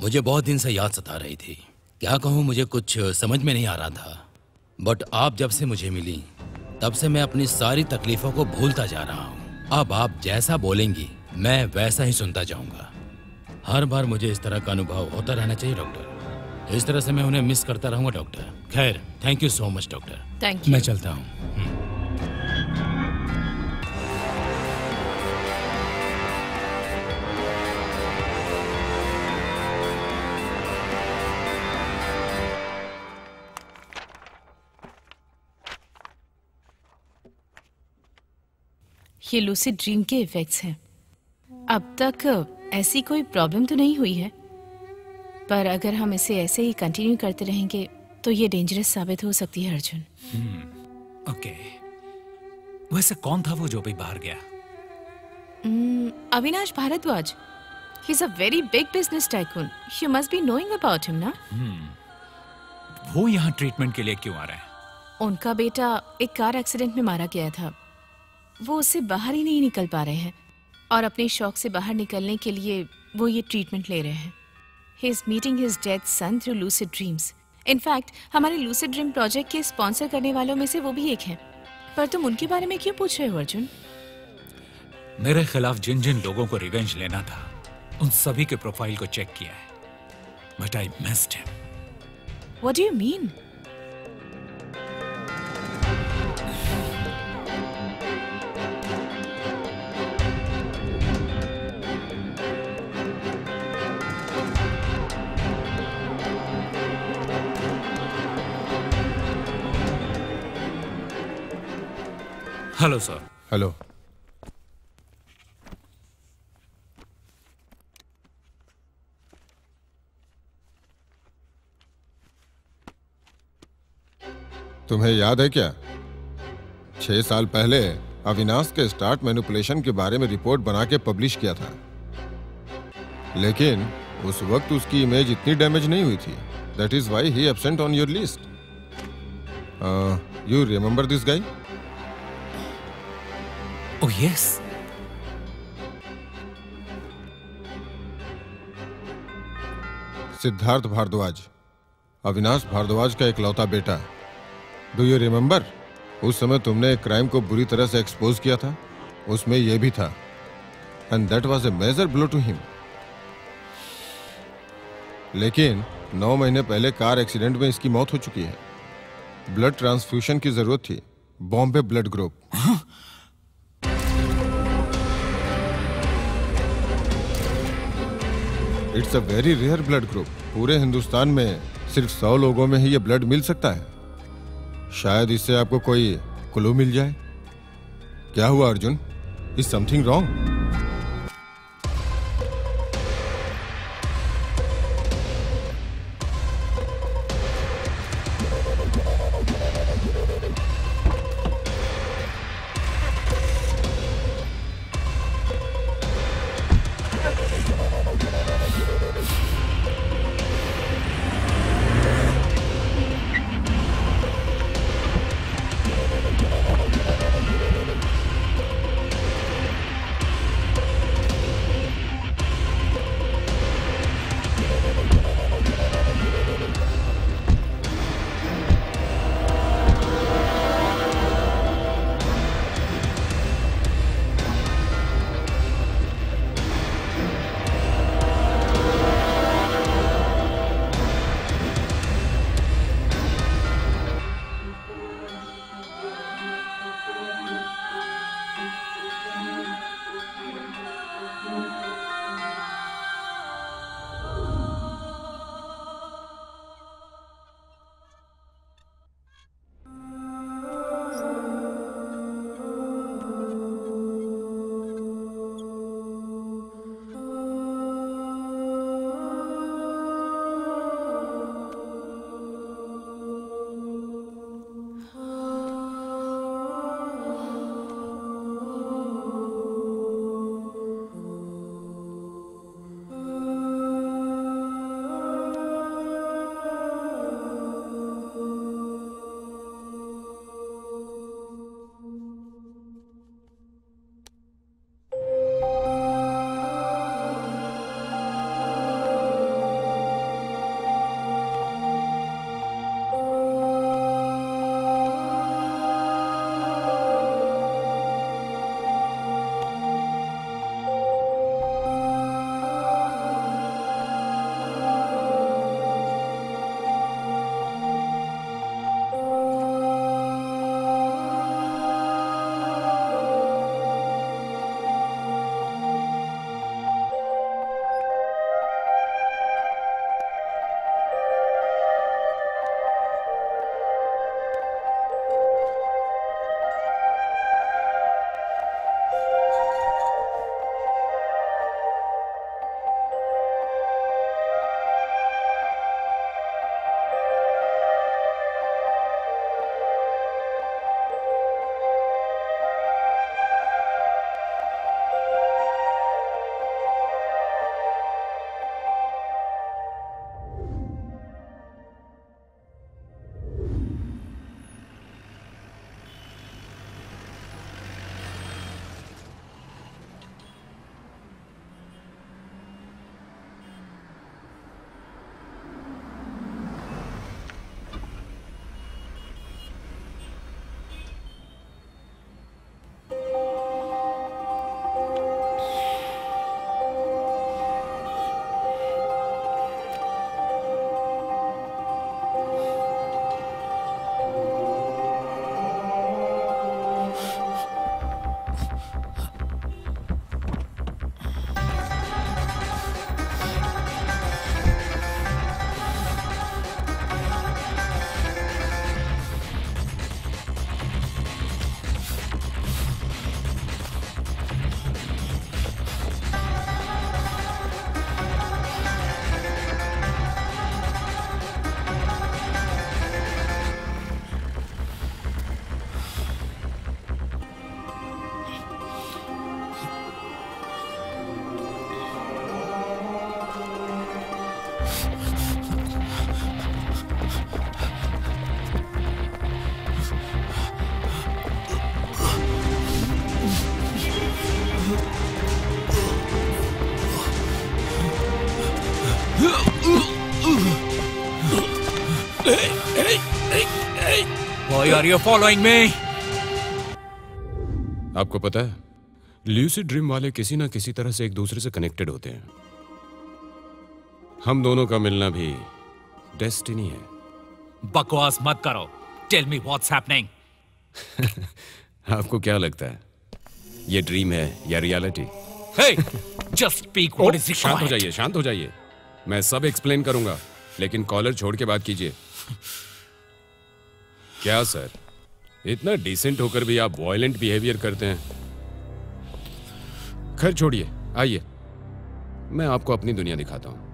मुझे बहुत दिन से याद सता रही थी। क्या कहूँ, मुझे कुछ समझ में नहीं आ रहा था। बट आप जब से मुझे मिली तब से मैं अपनी सारी तकलीफों को भूलता जा रहा हूँ। अब आप जैसा बोलेंगी मैं वैसा ही सुनता जाऊंगा। हर बार मुझे इस तरह का अनुभव होता रहना चाहिए डॉक्टर। इस तरह से मैं उन्हें मिस करता रहूंगा डॉक्टर। खैर, thank you so much doctor. Thank you. मैं चलता हूँ। ये लूसिड ड्रीम के इफेक्ट्स हैं। अब तक ऐसी कोई प्रॉब्लम तो नहीं हुई है, पर अगर हम इसे ऐसे ही कंटिन्यू करते रहेंगे तो ये डेंजरस साबित हो सकती है अर्जुन। ओके, वैसे कौन था वो जो भी बाहर गया? Avinash Bhardwaj. He is a very big business tycoon. You must be knowing about him ना? वो यहाँ ट्रीटमेंट के लिए क्यों आ रहा है? उनका बेटा एक कार एक्सीडेंट में मारा गया था। वो उससे बाहर ही नहीं निकल पा रहे हैं और अपने शौक से बाहर निकलने के लिए वो ये ट्रीटमेंट ले रहे हैं। He is meeting his dead son through lucid dreams. In fact, हमारे lucid dream प्रोजेक्ट के स्पॉन्सर करने वालों में से वो भी एक हैं। पर तुम उनके बारे में क्यों पूछ रहे हो अर्जुन? मेरे खिलाफ जिन जिन लोगों को रिवेंज लेना था, उन सभी के प्रोफाइल को चेक किया है, but I missed him. What do you mean? Hello sir. Hello. तुम्हें याद है क्या, 6 साल पहले अविनाश के स्टार्ट मैनिपुलेशन के बारे में रिपोर्ट बना के पब्लिश किया था, लेकिन उस वक्त उसकी इमेज इतनी डैमेज नहीं हुई थी। That is why he absent on your list. You remember this guy? Oh yes. Siddharth Bhardwaj, Avinash Bhardwaj का इकलौता बेटा। Do you remember? उस समय तुमने एक क्राइम को बुरी तरह से एक्सपोज किया था, उसमें यह भी था, and that was a major blow to him. लेकिन 9 महीने पहले कार एक्सीडेंट में इसकी मौत हो चुकी है। ब्लड ट्रांसफ्यूजन की जरूरत थी, Bombay blood group. It's a very rare blood group. पूरे हिंदुस्तान में सिर्फ 100 लोगों में ही ये ब्लड मिल सकता है। शायद इससे आपको कोई क्लू मिल जाए। क्या हुआ Arjun? Is something wrong? Why are you following me? आपको पता है, ल्यूसिड ड्रीम वाले किसी ना किसी तरह से एक दूसरे से कनेक्टेड होते हैं। हम दोनों का मिलना भी डेस्टिनी है। बकवास मत करो। Tell me what's happening. आपको क्या लगता है, ये ड्रीम है या reality? Hey, just speak what is शांत हो required. जाइए, शांत हो जाइए। मैं सब एक्सप्लेन करूंगा, लेकिन कॉलर छोड़ के बात कीजिए। क्या सर, इतना डिसेंट होकर भी आप वॉयलेंट बिहेवियर करते हैं। खैर छोड़िए, आइए मैं आपको अपनी दुनिया दिखाता हूं।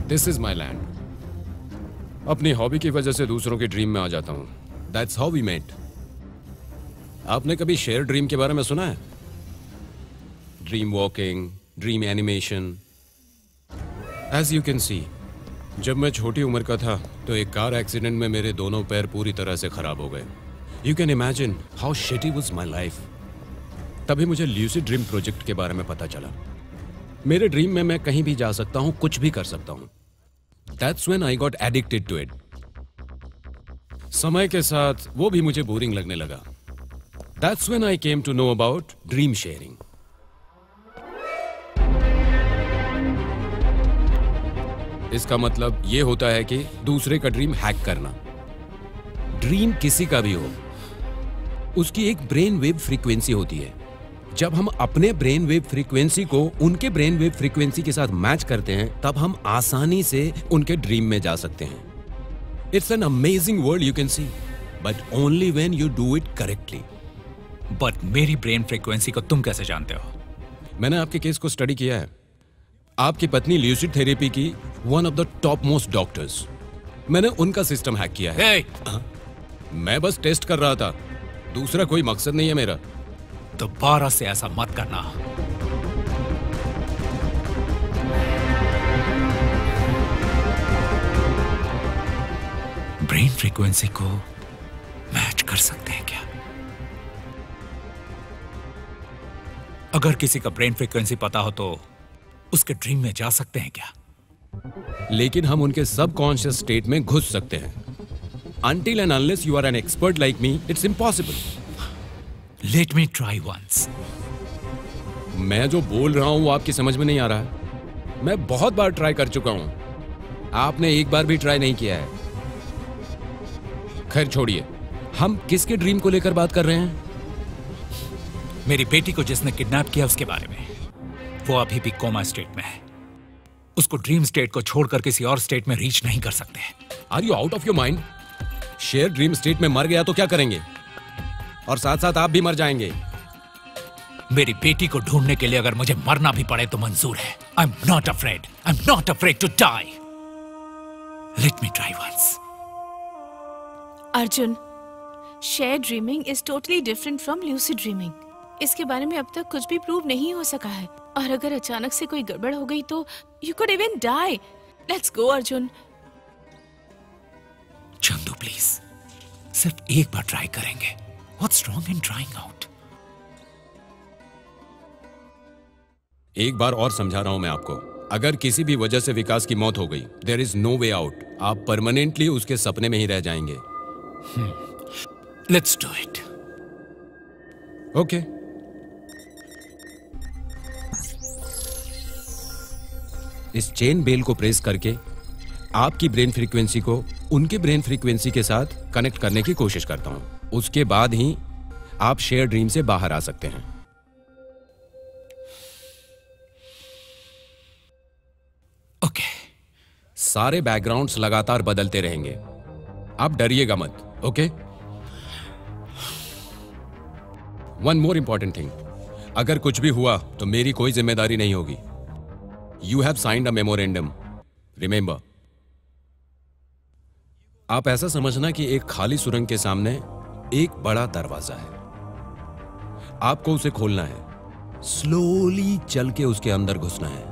This is my land. अपनी हॉबी की वजह से दूसरों के ड्रीम में आ जाता हूं। That's how we met. आपने कभी शेयर ड्रीम के बारे में सुना है? Dream walking, dream animation. As you can see, जब मैं छोटी उम्र का था तो एक कार एक्सीडेंट में मेरे दोनों पैर पूरी तरह से खराब हो गए। You can imagine how shitty was my life. तभी मुझे ल्यूसिड ड्रीम प्रोजेक्ट के बारे में पता चला। मेरे ड्रीम में मैं कहीं भी जा सकता हूं, कुछ भी कर सकता हूं। That's when I got addicted to it. समय के साथ वो भी मुझे बोरिंग लगने लगा। That's when I came to know about dream sharing. इसका मतलब ये होता है कि दूसरे का ड्रीम हैक करना। ड्रीम किसी का भी हो, उसकी एक ब्रेन वेव फ्रीक्वेंसी होती है। जब हम अपने ब्रेन वेव फ्रीक्वेंसी को उनके ब्रेन वेव फ्रीक्वेंसी के साथ मैच करते हैं, तब हम आसानी से उनके ड्रीम में जा सकते हैं। It's an amazing world you can C, but only when you do it correctly. But मेरी ब्रेन फ्रीक्वेंसी को तुम कैसे जानते हो? मैंने आपके केस को स्टडी किया है। आपकी पत्नी ल्यूसिड थेरेपी की one of the top most doctors. मैंने उनका सिस्टम हैक किया है। मैं बस टेस्ट कर रहा था, दूसरा कोई मकसद नहीं है मेरा। दोबारा से ऐसा मत करना। ब्रेन फ्रीक्वेंसी को मैच कर सकते हैं क्या? अगर किसी का ब्रेन फ्रीक्वेंसी पता हो तो उसके ड्रीम में जा सकते हैं क्या? लेकिन हम उनके सबकॉन्शियस स्टेट में घुस सकते हैं। Until and unless you are an expert like me, it's impossible. Let me try once. मैं जो बोल रहा हूं वो आपकी समझ में नहीं आ रहा है। मैं बहुत बार ट्राई कर चुका हूं, आपने एक बार भी ट्राई नहीं किया है। खैर छोड़िए, हम किसके ड्रीम को लेकर बात कर रहे हैं? मेरी बेटी को जिसने किडनैप किया उसके बारे में। वो अभी भी कोमा स्टेट में है। उसको ड्रीम स्टेट को छोड़कर किसी और स्टेट में रीच नहीं कर सकते। Are you out of your mind? Share dream state में मर गया तो क्या करेंगे? और साथ साथ आप भी मर जाएंगे। मेरी बेटी को ढूंढने के लिए अगर मुझे मरना भी पड़े तो मंजूर है। I'm not afraid. I'm not afraid to die. Let me try once. Arjun, share dreaming is totally different from lucid dreaming. इसके बारे में अब तक कुछ भी प्रूव नहीं हो सका है, और अगर अचानक से कोई गड़बड़ हो गई तो you could even die. Let's go Arjun. Chandu please, सिर्फ एक बार ट्राई करेंगे। What's wrong in trying out? एक बार और समझा रहा हूं मैं आपको। अगर किसी भी वजह से विकास की मौत हो गई, there is no way out. आप परमानेंटली उसके सपने में ही रह जाएंगे। Let's do it. ओके। इस चेन बेल को प्रेस करके आपकी ब्रेन फ्रीक्वेंसी को उनके ब्रेन फ्रीक्वेंसी के साथ कनेक्ट करने की कोशिश करता हूं। उसके बाद ही आप शेयर ड्रीम से बाहर आ सकते हैं। ओके। सारे बैकग्राउंड्स लगातार बदलते रहेंगे, आप डरिएगा मत। Okay? One more important thing, अगर कुछ भी हुआ तो मेरी कोई जिम्मेदारी नहीं होगी। You have signed a memorandum, remember. आप ऐसा समझना कि एक खाली सुरंग के सामने एक बड़ा दरवाजा है। आपको उसे खोलना है, स्लोली चल के उसके अंदर घुसना है।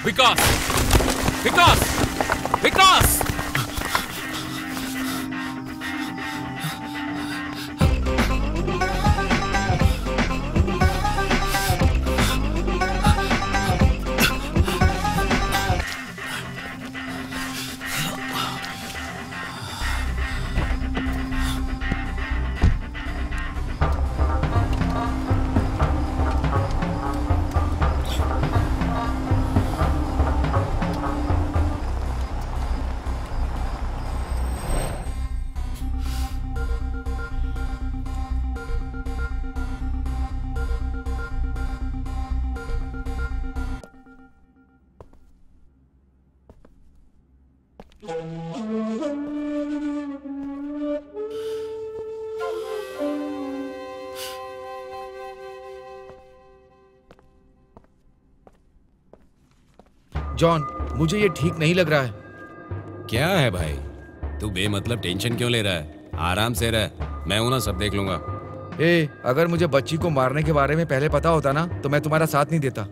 विकास, विकास, विकास! जॉन, मुझे ये ठीक नहीं लग रहा है। क्या है भाई, तू बेमतलब टेंशन क्यों ले रहा है? आराम से रह, मैं हूं ना, सब देख लूंगा। अगर मुझे बच्ची को मारने के बारे में पहले पता होता ना तो मैं तुम्हारा साथ नहीं देता।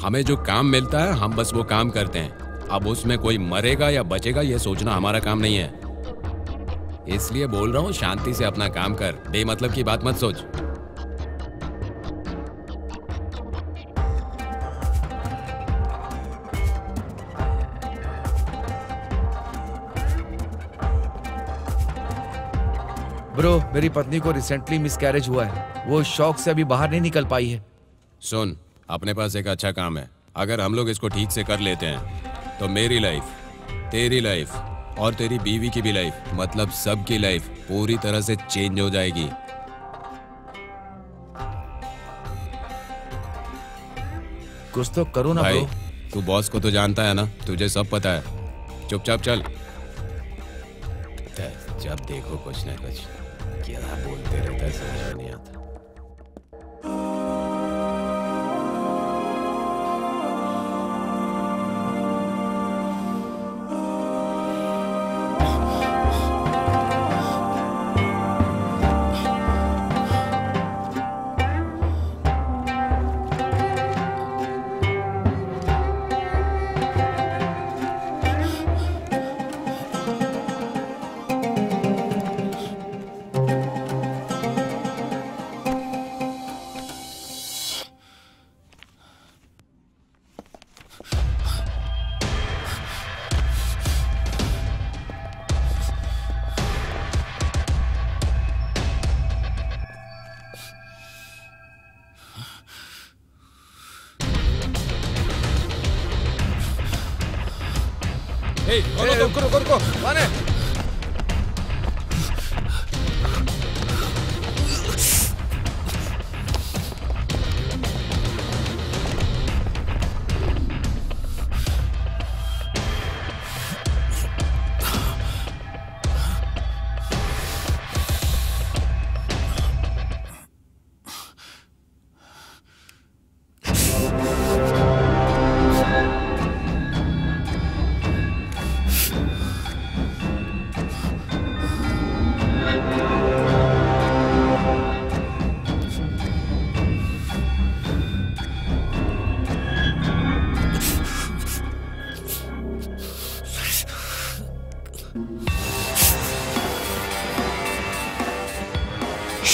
हमें जो काम मिलता है हम बस वो काम करते हैं। अब उसमें कोई मरेगा या बचेगा ये सोचना हमारा काम नहीं है। इसलिए बोल रहा हूँ, शांति से अपना काम कर, बेमतलब की बात मत सोच। ब्रो, मेरी पत्नी को रिसेंटली मिसकैरेज हुआ है। वो शौक से अभी बाहर नहीं निकल पाई है। सुन, अपने पास एक अच्छा काम है। अगर हम लोग इसको ठीक से कर लेते हैं तो मेरी लाइफ, तेरी लाइफ और तेरी बीवी की भी लाइफ, मतलब सबकी लाइफ पूरी तरह से चेंज हो जाएगी। कुछ तो करो ना भाई, ब्रो। तू बॉस को तो जानता है ना, तुझे सब पता है। चुपचाप चल। जब देखो कुछ ना कुछ क्या बोलते रहता है, समझ में नहीं आता। रुको, कौन है?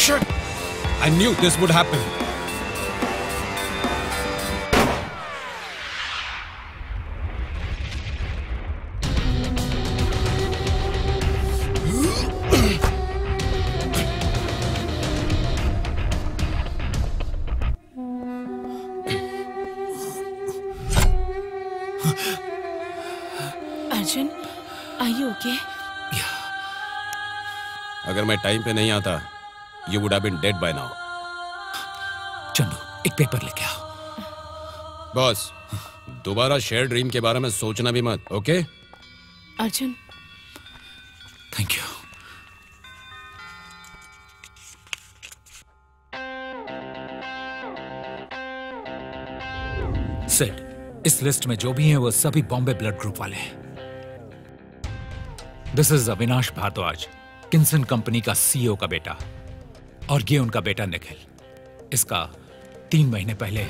Shit! I knew this would happen. Arjun, are you okay? अगर मैं टाइम पे नहीं आता, you would have been dead by now. Chandu, एक पेपर लेके आओ। बॉस, दोबारा शेयर ड्रीम के बारे में सोचना भी मत, okay? Arjun, thank you. Said, इस लिस्ट में जो भी हैं वो सभी बॉम्बे ब्लड ग्रुप वाले हैं। This is Avinash Bhardwaj, Kinson company का सीईओ का बेटा, और ये उनका बेटा निखिल। इसका 3 महीने पहले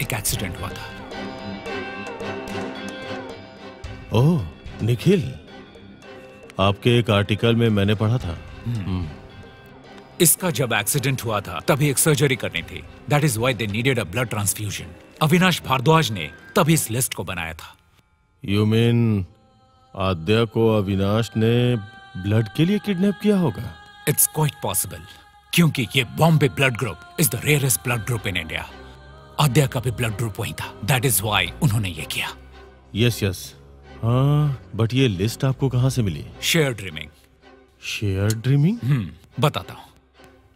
एक एक्सीडेंट हुआ था। ओह, निखिल, आपके एक आर्टिकल में मैंने पढ़ा था। इसका जब एक्सीडेंट हुआ था तभी एक सर्जरी करनी थी। That is why they needed a blood transfusion. Avinash Bhardwaj ने तभी इस लिस्ट को बनाया था। यू मीन आद्या को अविनाश ने ब्लड के लिए किडनैप किया होगा? इट्स क्वाइट पॉसिबल, क्योंकि ये Bombay blood group is the rarest blood group in India. Aadya का भी ब्लड ग्रुप वही था। दैट इज व्हाई उन्होंने ये किया। यस, हाँ, बट ये लिस्ट आपको कहां से मिली? Share dreaming. Share dreaming? बताता हूं।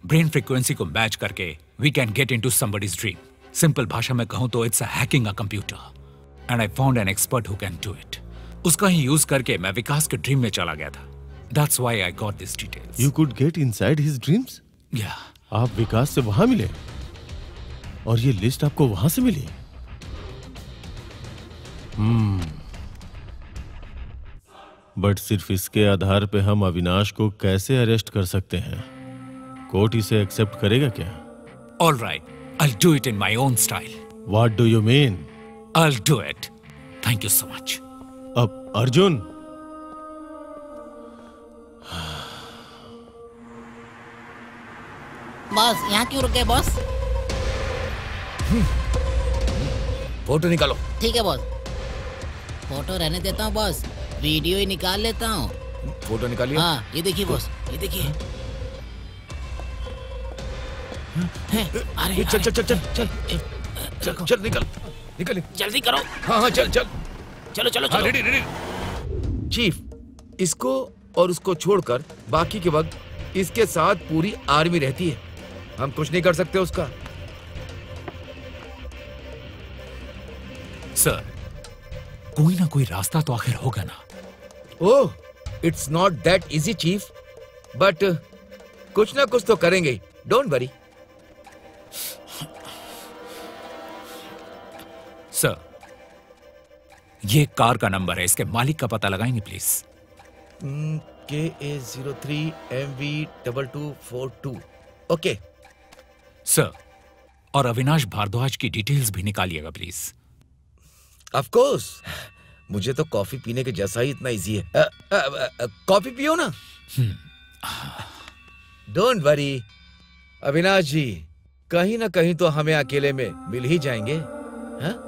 ब्रेन फ्रीक्वेंसी को मैच करके we can get into somebody's dream. Simple भाषा में कहूं तो it's hacking a computer and I found an expert who can do it. उसका ही यूज करके मैं विकास के ड्रीम में चला गया था। That's why I got this details. You could get inside his dreams? या। आप विकास से वहां मिले और ये लिस्ट आपको वहां से मिली? बट सिर्फ इसके आधार पे हम अविनाश को कैसे अरेस्ट कर सकते हैं? कोर्ट इसे एक्सेप्ट करेगा क्या? All right, I'll do it in my own style. What do you mean? I'll do it. Thank you so much. अब अर्जुन, बॉस यहाँ क्यों रुके बॉस? फोटो निकालो। ठीक है बॉस, फोटो रहने देता हूँ बॉस, वीडियो ही निकाल लेता हूँ। फोटो निकालिए। हाँ, ये देखिए बॉस, ये देखिए। अरे चल चल चल चल चल चल चल निकल निकल जल्दी करो। हाँ हाँ चल चल चलो चलो हाँ, चलो। रेडी। चीफ, इसको और उसको छोड़कर बाकी के वक्त इसके साथ पूरी आर्मी रहती है। हम कुछ नहीं कर सकते उसका। सर, कोई ना कोई रास्ता तो आखिर होगा ना। Oh, it's not that easy chief, but कुछ ना कुछ तो करेंगे। Don't worry. सर, ये कार का नंबर है, इसके मालिक का पता लगाएंगे प्लीज। KA03MV2242। ओके सर, और अविनाश भारद्वाज की डिटेल्स भी निकालिएगा प्लीज। ऑफ कोर्स, मुझे तो कॉफी पीने के जैसा ही इतना इजी है। कॉफी पियो ना। डोंट वरी अविनाश जी, कहीं ना कहीं तो हमें अकेले में मिल ही जाएंगे। हाँ?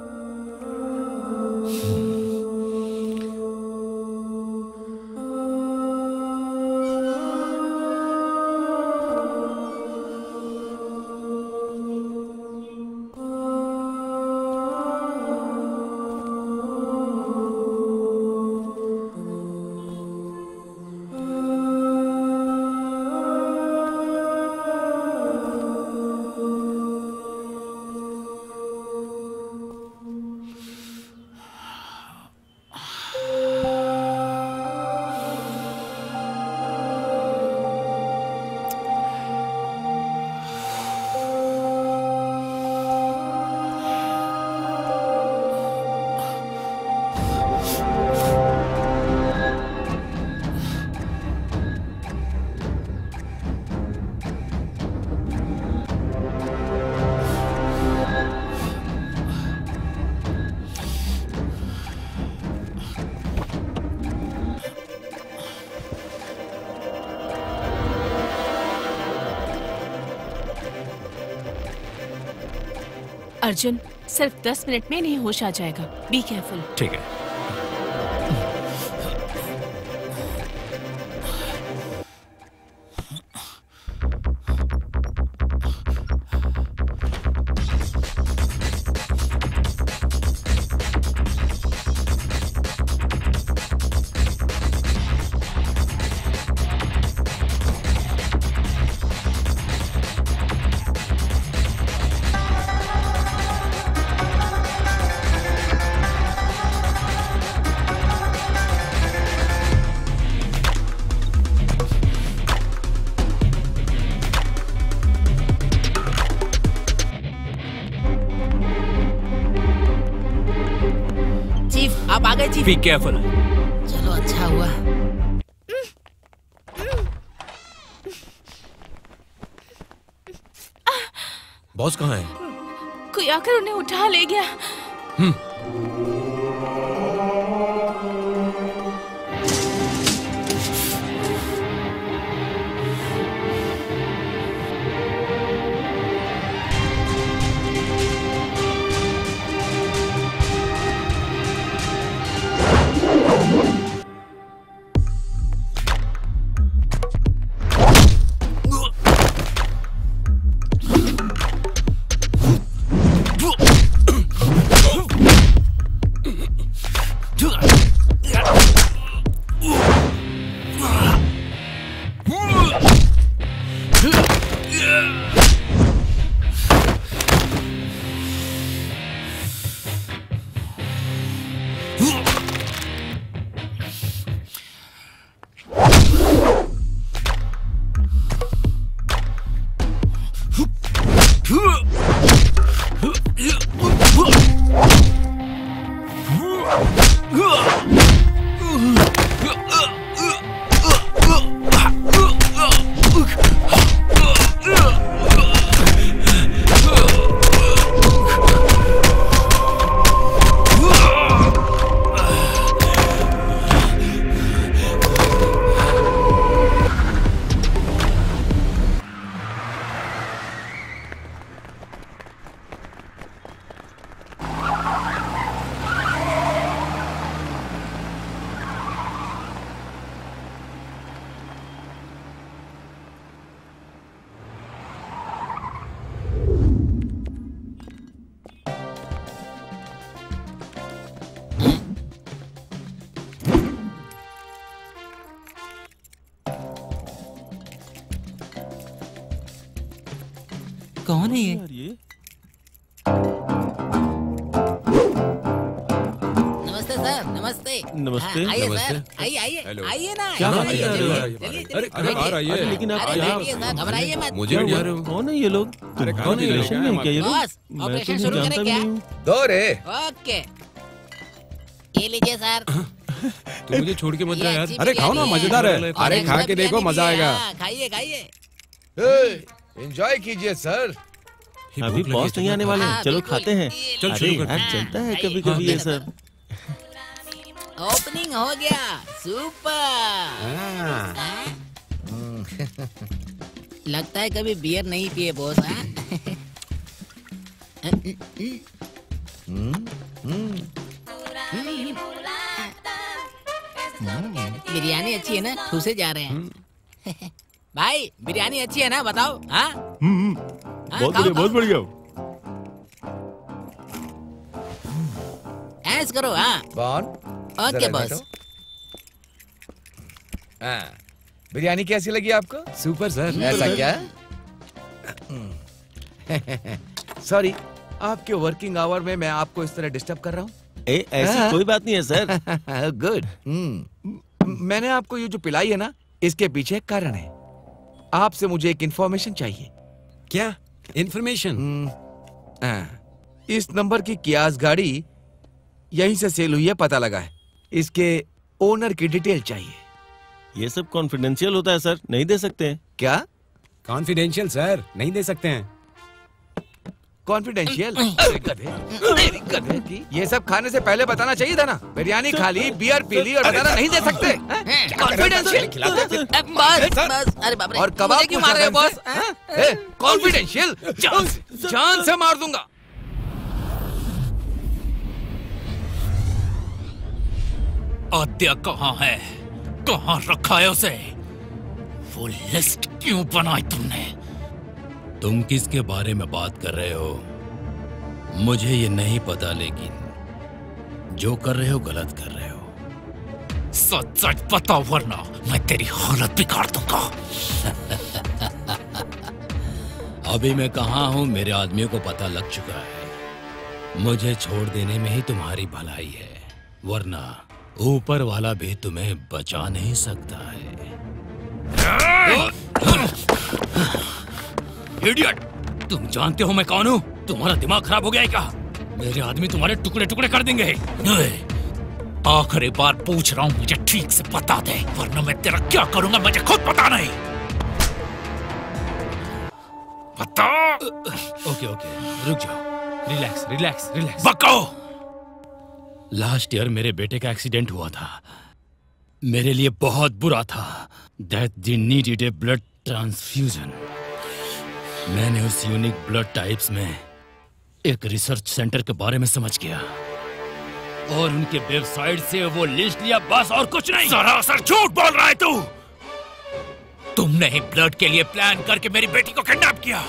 अर्जुन, सिर्फ 10 मिनट में इन्हें होश आ जाएगा। Be careful. ठीक है। आप आ गए चीफ। Be careful. चलो अच्छा हुआ। बॉस कहाँ है? कोई आकर उन्हें उठा ले गया। कौन है ये? नमस्ते सर। नमस्ते। नमस्ते। आइए नमस्ते। सर। आइए आइए आइए ना। क्या बात चलिए, कर रहे हो? चलिए, अरे बाहर आइए। लेकिन आप अरे क्या बैठिए सर, घबराइए मत। मुझे नहीं आ रहे हो। कौन है ये लोग? अरे कौन कहाँ है? के रिलेशन लोग में हैं है क्या ये लोग? बॉस, मैं ऑपरेशन तो शुरू जानता करें भी क्या? नहीं हूँ। दो रे। ओके। ये लीजिए सर। तू मुझे छोड़ के मत जा ये यार। अच्छी अरे खाओ ना, बिरयानी है। मजेदार है। अरे एक्स्ट्रा खा के देखो, बिरयानी मजा भी है। आएगा। हाँ, खाइए खाइए। एंजॉय कीजिए सर। अभी बॉस नहीं आने वाले हैं। हाँ, चलो बिल्कुल। खाते हैं। चल, अरे शुरू करते यार हैं। चलता है हाँ, कभी कभी ये हाँ, सब। ओपनिंग हो गया। सुपर। लगता है कभी बियर नहीं पिए बॉस। हाँ? बिरयानी अच्छी है ना? ठूसे जा रहे हैं। भाई बिरयानी अच्छी है ना? बताओ। हाँ बहुत खाओ, बढ़िया, बहुत बढ़िया। ऐस करो। हाँ बॉन। Okay boss. बिरयानी कैसी लगी आपको? Super sir. ऐसा क्या? सॉरी, आपके वर्किंग आवर में मैं आपको इस तरह डिस्टर्ब कर रहा हूँ। ऐसी कोई बात नहीं है सर। गुड। मैंने आपको ये जो पिलाई है ना, इसके पीछे एक कारण है। आपसे मुझे एक इंफॉर्मेशन चाहिए। क्या इन्फॉर्मेशन? इस नंबर की कियास गाड़ी यहीं से सेल हुई है, पता लगा है। इसके ओनर की डिटेल चाहिए। ये सब कॉन्फिडेंशियल होता है सर, नहीं दे सकते। क्या कॉन्फिडेंशियल सर, नहीं दे सकते हैं। कॉन्फिडेंशियल? गधे की ये सब खाने से पहले बताना चाहिए था ना। बिरयानी खा ली, बियर पी ली और बताना नहीं दे सकते। कॉन्फिडेंशियल बस बस। अरे बाप रे। और कबाब मुझे क्यों मार रहे हो बॉस? कॉन्फिडेंशियल? जान से मार दूंगा। आद्या कहाँ है? कहाँ रखा है उसे? वो लिस्ट क्यों बनाई तुमने? तुम किसके बारे में बात कर रहे हो मुझे ये नहीं पता, लेकिन जो कर रहे हो गलत कर रहे हो। सच सच बताओ वरना मैं तेरी हालत बिगाड़ दूंगा। अभी मैं कहाँ हूँ मेरे आदमियों को पता लग चुका है। मुझे छोड़ देने में ही तुम्हारी भलाई है, वरना ऊपर वाला भी तुम्हें बचा नहीं सकता है। इडियट! तुम जानते हो मैं कौन हूँ? तुम्हारा दिमाग खराब हो गया है क्या? मेरे आदमी तुम्हारे टुकड़े टुकड़े कर देंगे। आखिरी बार पूछ रहा हूँ, मुझे ठीक से बता दे, वरना मैं तेरा क्या करूंगा मुझे खुद पता नहीं। बता। ओके रुक जाओ, रिलैक्स रिलैक्स रिलैक्स। बको। लास्ट ईयर मेरे बेटे का एक्सीडेंट हुआ था। मेरे लिए बहुत बुरा था। That they needed A blood transfusion. मैंने उस यूनिक ब्लड टाइप्स में एक रिसर्च सेंटर के बारे में समझ गया और उनके वेबसाइट से वो लिस्ट लिया, बस और कुछ नहीं। सरासर झूठ बोल रहा है तू। तुमने ही ब्लड के लिए प्लान करके मेरी बेटी को किडनैप किया।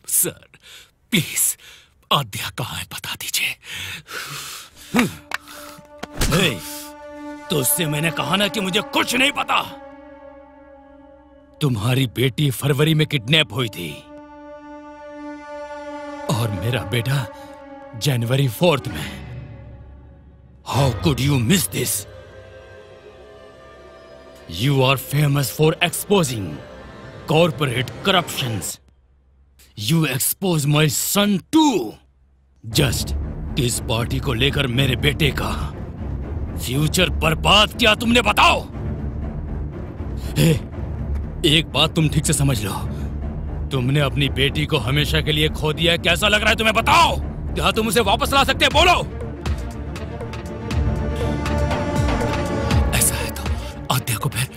सर प्लीज आद्या कहाँ है बता दीजिए। तो उससे मैंने कहा ना कि मुझे कुछ नहीं पता। तुम्हारी बेटी फरवरी में किडनैप हुई थी और मेरा बेटा जनवरी 4 में। How could you miss this? You are famous for exposing corporate corruptions. You expose my son too. Just इस पार्टी को लेकर मेरे बेटे का फ्यूचर बर्बाद किया तुमने, बताओ। एक बात तुम ठीक से समझ लो, तुमने अपनी बेटी को हमेशा के लिए खो दिया है। कैसा लग रहा है तुम्हें, बताओ? क्या तुम उसे वापस ला सकते हैं? बोलो। ऐसा है तो आद्या को फिर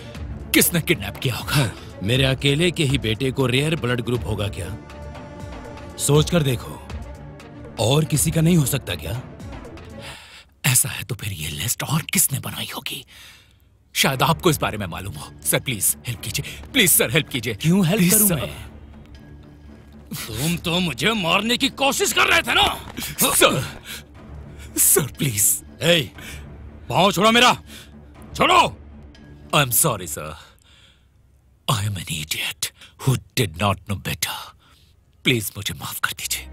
किसने किडनैप किया होगा? मेरे अकेले के ही बेटे को रेयर ब्लड ग्रुप होगा क्या? सोच कर देखो, और किसी का नहीं हो सकता क्या? ऐसा है तो फिर ये लिस्ट और किसने बनाई होगी? शायद आपको इस बारे में मालूम हो। सर प्लीज हेल्प कीजिए, प्लीज सर हेल्प कीजिए। क्यों हेल्प करूं मैं? तुम तो मुझे मारने की कोशिश कर रहे थे ना? Sir please. पाँव छोड़ो मेरा, छोड़ो। I am sorry sir, I am an idiot who did not know better. Please मुझे माफ कर दीजिए।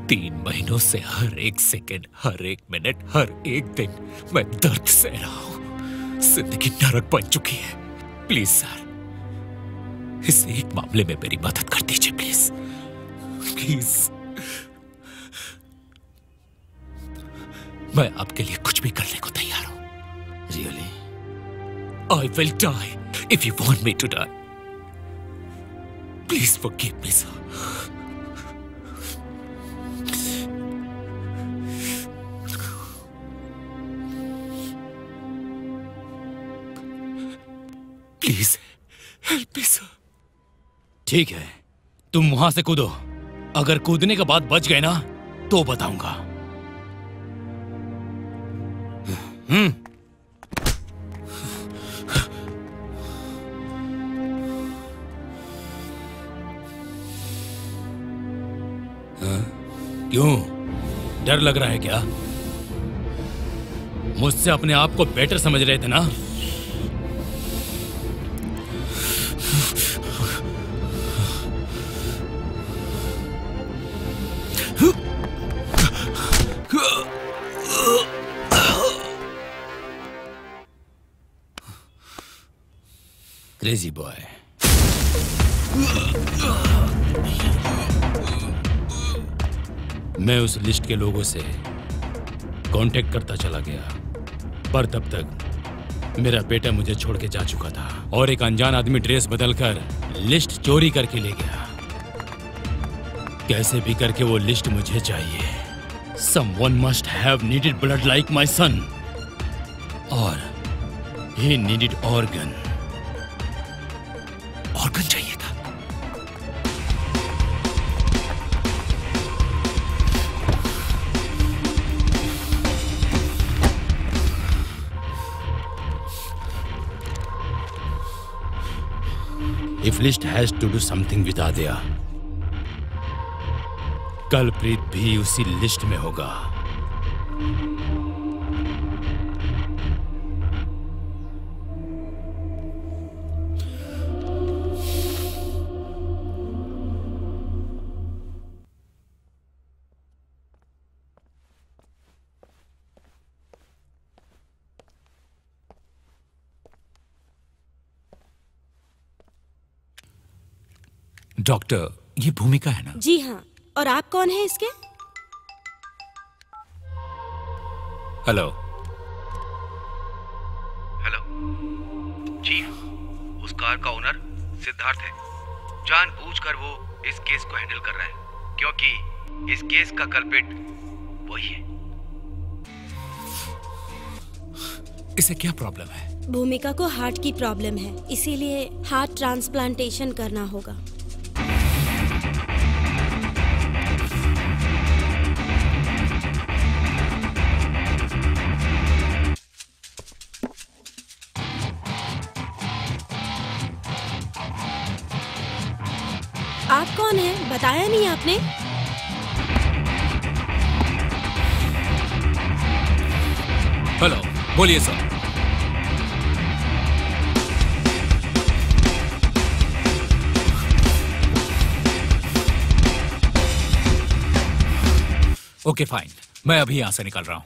3 महीनों से हर एक सेकंड, हर एक मिनट, हर एक दिन मैं दर्द सह रहा हूं। जिंदगी नरक बन चुकी है। प्लीज सर, इस एक मामले में मेरी मदद कर दीजिए प्लीज, प्लीज। मैं आपके लिए कुछ भी करने को तैयार हूं। Really? I will die if you want me to die. Please forgive me, sir. Please help me, sir. ठीक है, तुम वहां से कूदो। अगर कूदने के बाद बच गए ना तो बताऊंगा। क्यों, डर लग रहा है क्या? मुझसे अपने आप को बेटर समझ रहे थे ना? Crazy boy. मैं उस लिस्ट के लोगों से कांटेक्ट करता चला गया, पर तब तक मेरा बेटा मुझे छोड़ के जा चुका था और एक अनजान आदमी ड्रेस बदलकर लिस्ट चोरी करके ले गया। कैसे भी करके वो लिस्ट मुझे चाहिए। Someone must have needed blood like my son. और he needed organ. ऑर्गन चाहिए था। If list has to do something with Adya, कलप्रीत भी उसी लिस्ट में होगा। डॉक्टर, ये भूमिका है ना? जी हाँ। और आप कौन हैं इसके? हेलो। हेलो चीफ, उस कार का ओनर सिद्धार्थ है। जानबूझकर वो इस केस को हैंडल कर रहा है क्योंकि इस केस का कल्प्रिट वही है। इसे क्या प्रॉब्लम है? भूमिका को हार्ट की प्रॉब्लम है, इसीलिए हार्ट ट्रांसप्लांटेशन करना होगा। आप कौन हैं? बताया नहीं आपने। हेलो, बोलिए सर। ओके फाइन, मैं अभी यहां से निकल रहा हूं।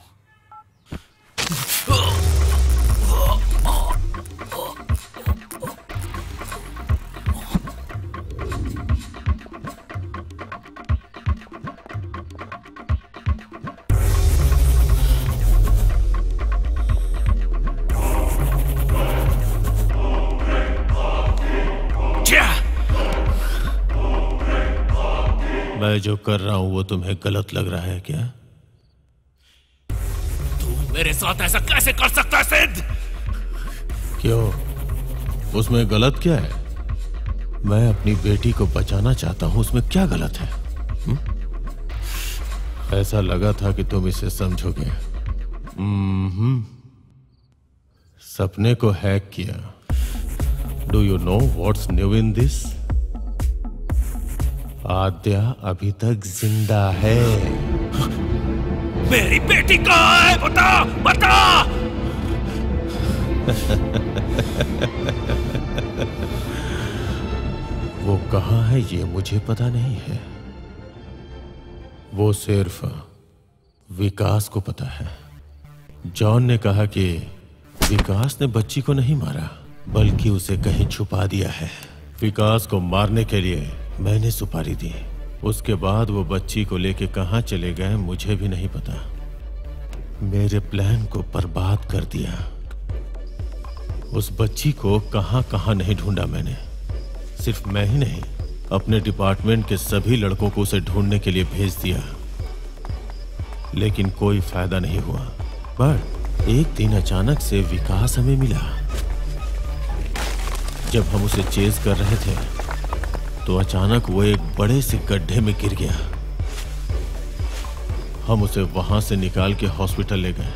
मैं जो कर रहा हूं वो तुम्हें गलत लग रहा है क्या? तू मेरे साथ ऐसा कैसे कर सकता है सिद्ध? क्यों? उसमें गलत क्या है? मैं अपनी बेटी को बचाना चाहता हूं, उसमें क्या गलत है? ऐसा लगा था कि तुम इसे समझोगे। सपने को हैक किया। Do you know what's new in this? Aadya अभी तक जिंदा है। मेरी बेटी कहाँ है? बता, बता। वो कहाँ है ये मुझे पता नहीं है, वो सिर्फ विकास को पता है। जॉन ने कहा कि विकास ने बच्ची को नहीं मारा बल्कि उसे कहीं छुपा दिया है। विकास को मारने के लिए मैंने सुपारी दी। उसके बाद वो बच्ची को लेके कहां चले गए मुझे भी नहीं पता। मेरे प्लान को बर्बाद कर दिया। उस बच्ची को कहां कहां नहीं ढूंढा मैंने। सिर्फ मैं ही नहीं, अपने डिपार्टमेंट के सभी लड़कों को उसे ढूंढने के लिए भेज दिया, लेकिन कोई फायदा नहीं हुआ। पर एक दिन अचानक से विकास हमें मिला। जब हम उसे चेज कर रहे थे तो अचानक वो एक बड़े से गड्ढे में गिर गया। हम उसे वहां से निकाल के हॉस्पिटल ले गए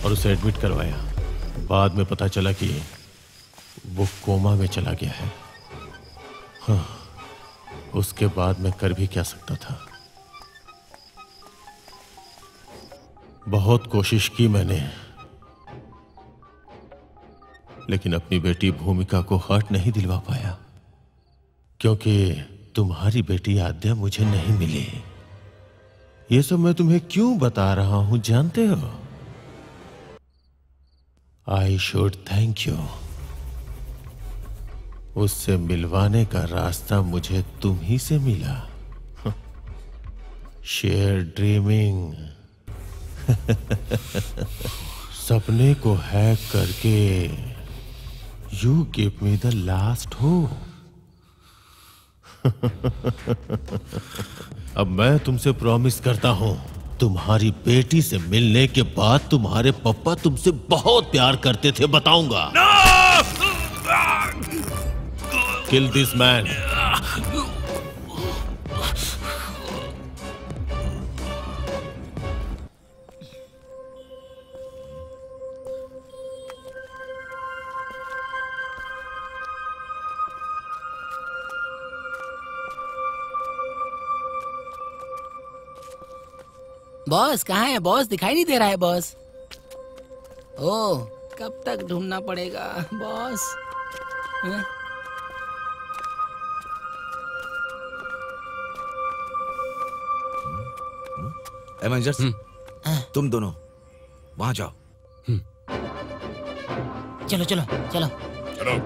और उसे एडमिट करवाया। बाद में पता चला कि वो कोमा में चला गया है। हाँ, उसके बाद मैं कर भी क्या सकता था। बहुत कोशिश की मैंने, लेकिन अपनी बेटी भूमिका को हर्ट नहीं दिलवा पाया, क्योंकि तुम्हारी बेटी आद्या मुझे नहीं मिली। ये सब मैं तुम्हें क्यों बता रहा हूं जानते हो? I should thank you. उससे मिलवाने का रास्ता मुझे तुम ही से मिला। Share dreaming. सपने को हैक करके you give me the last hope. अब मैं तुमसे प्रॉमिस करता हूं, तुम्हारी बेटी से मिलने के बाद तुम्हारे पापा तुमसे बहुत प्यार करते थे बताऊंगा। किल दिस मैन। बॉस कहाँ है? बॉस दिखाई नहीं दे रहा है बॉस। ओह, कब तक ढूंढना पड़ेगा बॉस? एवेंजर्स, तुम दोनों वहां जाओ। चलो चलो चलो चलो।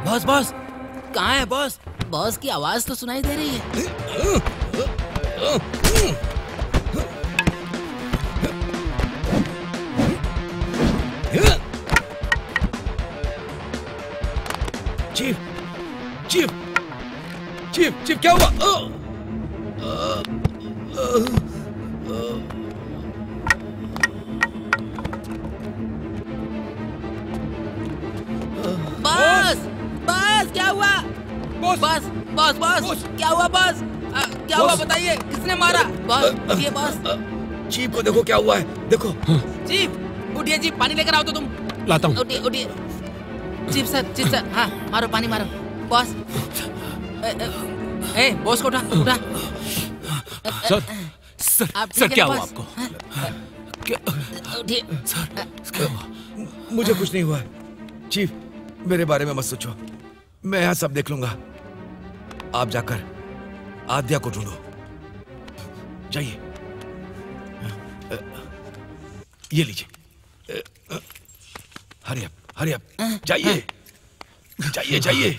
बॉस बॉस कहाँ है बॉस? बॉस की आवाज तो सुनाई दे रही है। चीफ चीफ चीफ चीफ क्या हुआ? बॉस बॉस बॉस क्या हुआ बॉस? क्या हुआ बताइए, किसने मारा? बॉस ये बॉस। चीफ को देखो क्या हुआ है, देखो। चीफ उठिए, चीफ पानी लेकर आओ तो तुम। लाता हूँ। उठिए उठिए। चीफ सर हाँ मारो पानी मारो। बॉस बॉस को उठा उठा। सर क्या हुआ आपको? उठिए सर। मुझे कुछ नहीं हुआ है चीफ, मेरे बारे में मत सोचो, मैं यहाँ सब देख लूंगा। आप जाकर आद्या को ढूंढो, जाइए। ये लीजिए, हरी अप जाइए जाइए जाइए।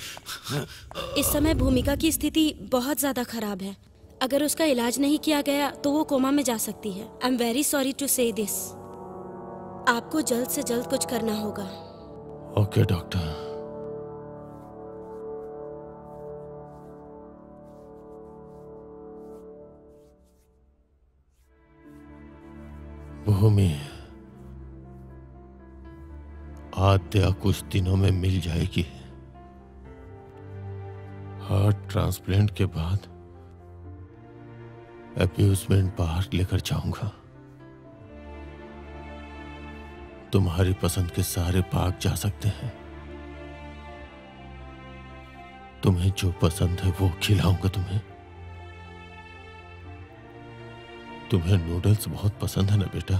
इस समय भूमिका की स्थिति बहुत ज्यादा खराब है। अगर उसका इलाज नहीं किया गया तो वो कोमा में जा सकती है। I am very sorry to say this. आपको जल्द से जल्द कुछ करना होगा। Okay doctor. भूमि, आद्या कुछ दिनों में मिल जाएगी। हार्ट ट्रांसप्लांट के बाद अम्यूजमेंट पार्क लेकर जाऊंगा। तुम्हारी पसंद के सारे पार्क जा सकते हैं। तुम्हें जो पसंद है वो खिलाऊंगा तुम्हें। तुम्हें नूडल्स बहुत पसंद है ना बेटा?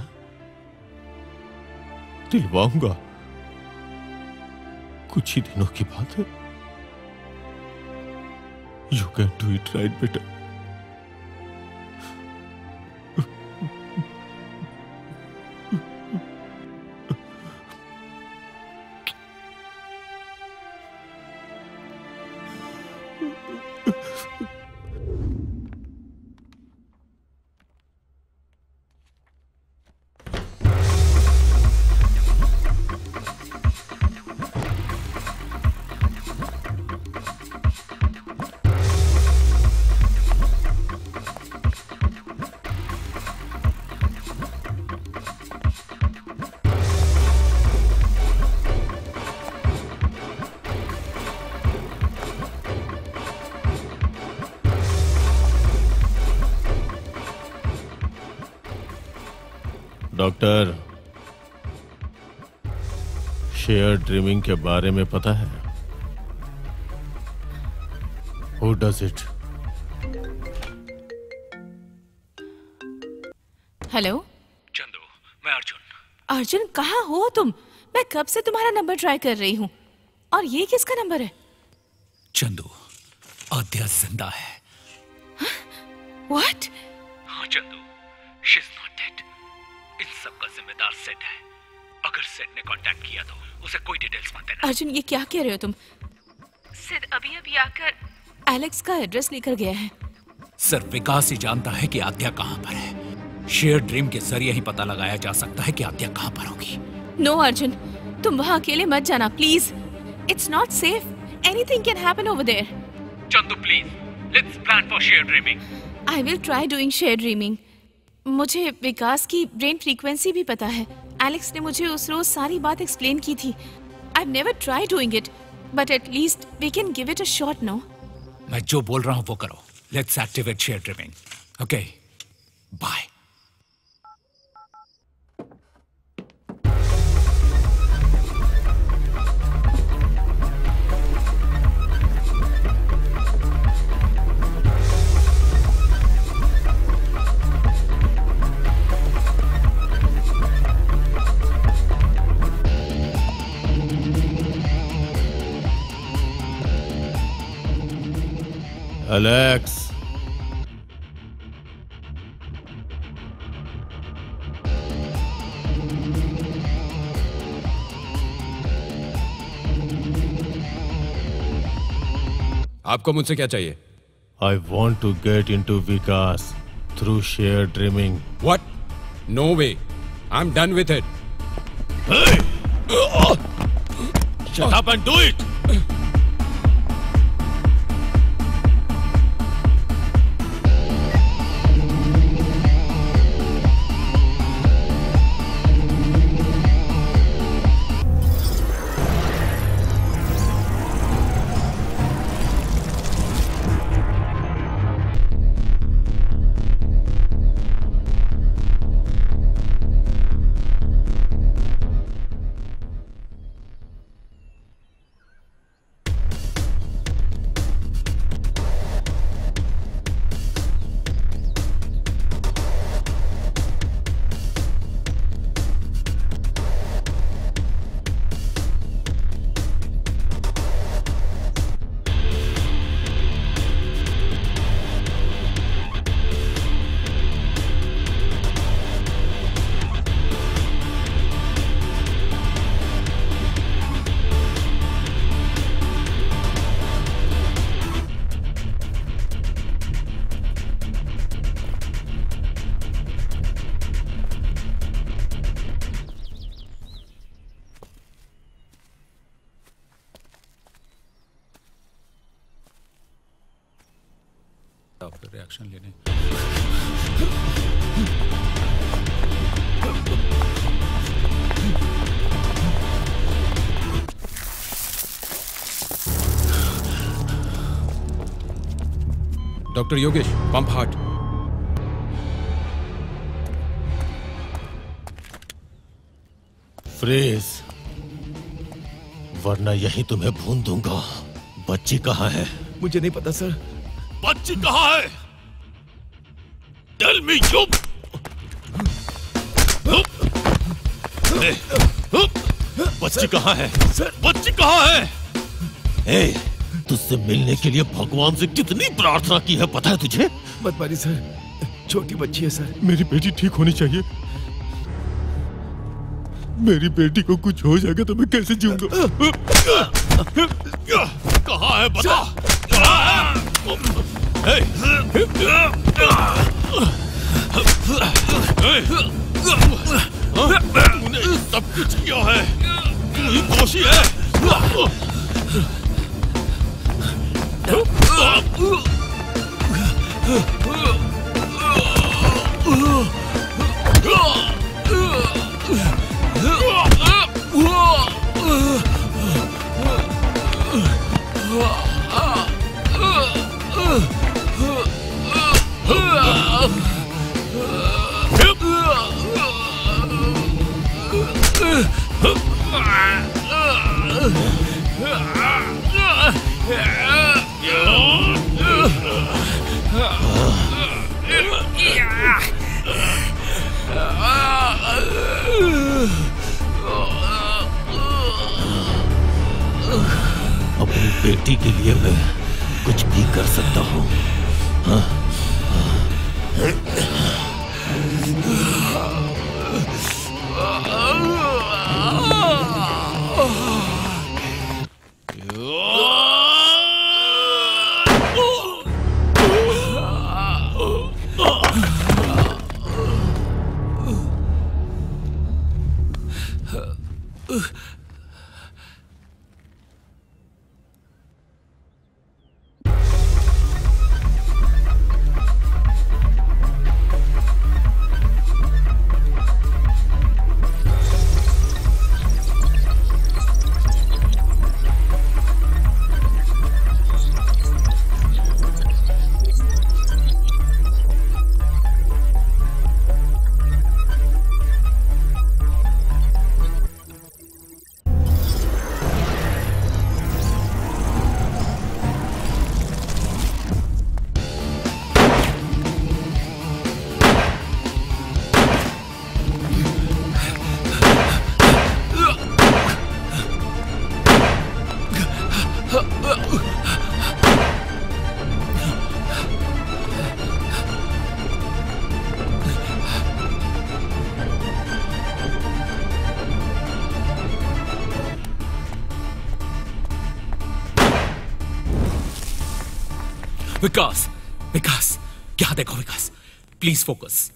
दिलवाऊंगा, कुछ ही दिनों की बात है। You can do it right बेटा। डॉक्टर, शेयर ड्रीमिंग के बारे में पता है? Who does it? Hello Chandu, मैं अर्जुन। अर्जुन, कहाँ हो तुम? मैं कब से तुम्हारा नंबर ट्राई कर रही हूँ। और ये किसका नंबर है? चंदू, आद्या जिंदा है। What? हाँ Chandu, she is not dead. इन सब का जिम्मेदार सेट है। अगर सेट ने कांटेक्ट किया तो उसे कोई डिटेल्स मत देना। अर्जुन, ये क्या कह रहे हो तुम? सिड अभी अभी आकर एलेक्स का एड्रेस लेकर गया है। सर, विकास ही जानता है कि आद्या कहाँ पर है। शेयर ड्रीम के जरिए ही पता लगाया जा सकता है कि आद्या कहाँ पर होगी। नो अर्जुन, तुम वहाँ अकेले मत जाना please. It's not safe. Anything can happen over there. Chandu please, let's plan for share dreaming. I will try doing share dreaming. मुझे विकास की ब्रेन फ्रीक्वेंसी भी पता है। एलेक्स ने मुझे उस रोज सारी बात एक्सप्लेन की थी। I never try doing it, but at least we can give it a shot. No, मैं जो बोल रहा हूँ वो करो। Let's activate share dreaming. Okay, bye. Alex, आपको मुझसे क्या चाहिए? I want to get into Vikas through sheer dreaming. What? No way. I'm done with it. Hey! Shut up and do it! Reaction लेने। Doctor Yogesh, pump heart. Freeze, वरना यहीं तुम्हें भून दूंगा। बच्ची कहाँ है? मुझे नहीं पता सर। बच्ची कहाँ है? Tell me you. बच्ची कहाँ है? बच्ची कहाँ है? ए, तुझसे मिलने के लिए भगवान से कितनी प्रार्थना की है पता है तुझे? मत मारिए सर, छोटी बच्ची है सर। मेरी बेटी ठीक होनी चाहिए। मेरी बेटी को कुछ हो जाएगा तो मैं कैसे जीऊंगा? कहाँ है बता? तूने सब कुछ किया है, तू ही दोषी है। अपनी बेटी के लिए मैं कुछ भी कर सकता हूँ। विकास, विकास, क्या देखो विकास, प्लीज फोकस,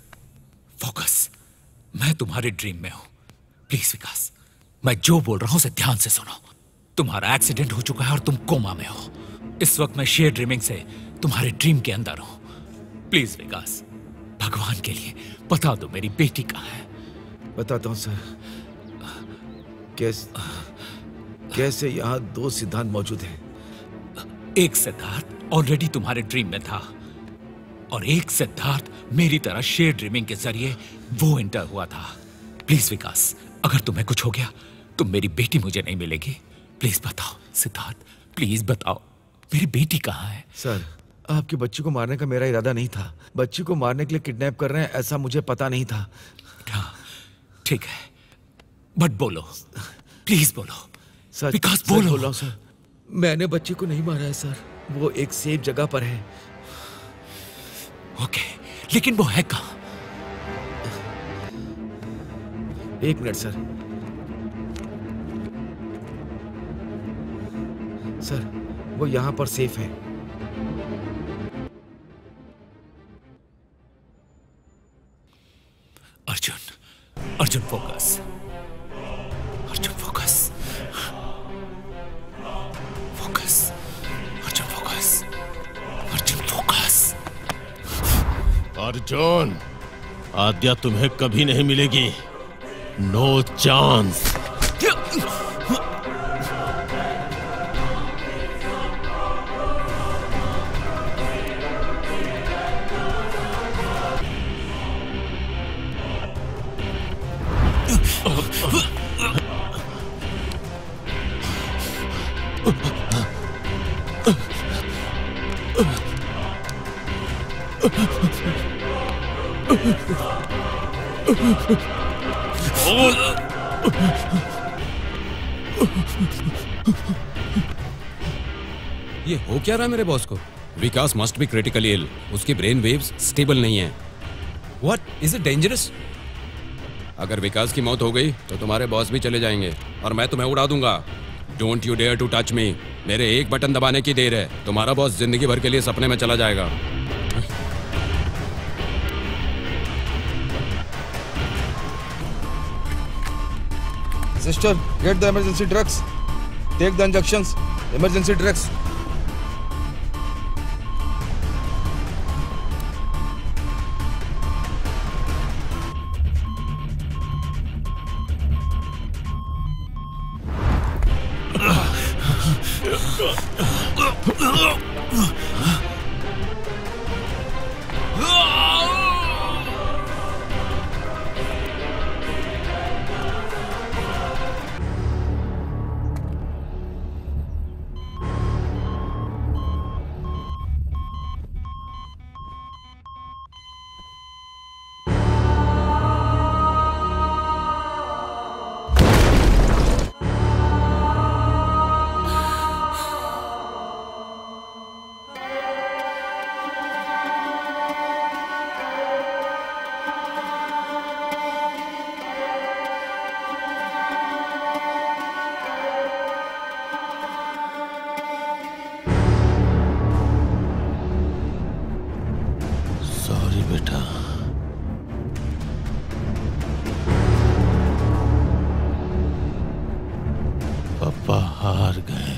फोकस। मैं तुम्हारे ड्रीम में हूं, प्लीज विकास। मैं जो बोल रहा हूं उसे ध्यान से सुनो। तुम्हारा एक्सीडेंट हो चुका है और तुम कोमा में हो। इस वक्त मैं शेयर ड्रीमिंग से तुम्हारे ड्रीम के अंदर हूं। प्लीज विकास, भगवान के लिए बता दो मेरी बेटी कहाँ है। बताता हूं सर। कैसे यहाँ दो सिद्धांत मौजूद हैं। एक सिद्धार्थ ऑलरेडी तुम्हारे ड्रीम में था और एक सिद्धार्थ मेरी तरह शेयर ड्रीमिंग के जरिए वो एंटर हुआ था। प्लीज विकास, अगर तुम्हें कुछ हो गया तो मेरी बेटी मुझे नहीं मिलेगी। प्लीज बताओ सिद्धार्थ, प्लीज बताओ मेरी बेटी कहाँ है। सर, आपकी बच्ची को मारने का मेरा इरादा नहीं था। बच्ची को मारने के लिए किडनैप कर रहे हैं ऐसा मुझे पता नहीं था। हाँ, ठीक है, बट बोलो, प्लीज बोलो। सर, विकास बोलो। बोल रहा हूं सर, मैंने बच्ची को नहीं मारा है सर। वो एक सेफ जगह पर है। ओके, लेकिन वो है कहाँ? एक मिनट सर। सर, वो यहां पर सेफ है। Arjun, Arjun focus, Arjun focus, focus, Arjun focus, Arjun focus. Arjun, Aadya तुम्हें कभी नहीं मिलेगी। No chance. ये हो क्या रहा है मेरे बॉस को? Vikas must be critically ill. उसकी ब्रेन वेव्स स्टेबल नहीं है। What is it dangerous? अगर विकास की मौत हो गई तो तुम्हारे बॉस भी चले जाएंगे और मैं तुम्हें उड़ा दूंगा। Don't you dare to touch me. मेरे एक बटन दबाने की देर है, तुम्हारा बॉस जिंदगी भर के लिए सपने में चला जाएगा। Sister, get the emergency drugs. Take the injections. Emergency drugs. Sorry बेटा। पापा हार गए।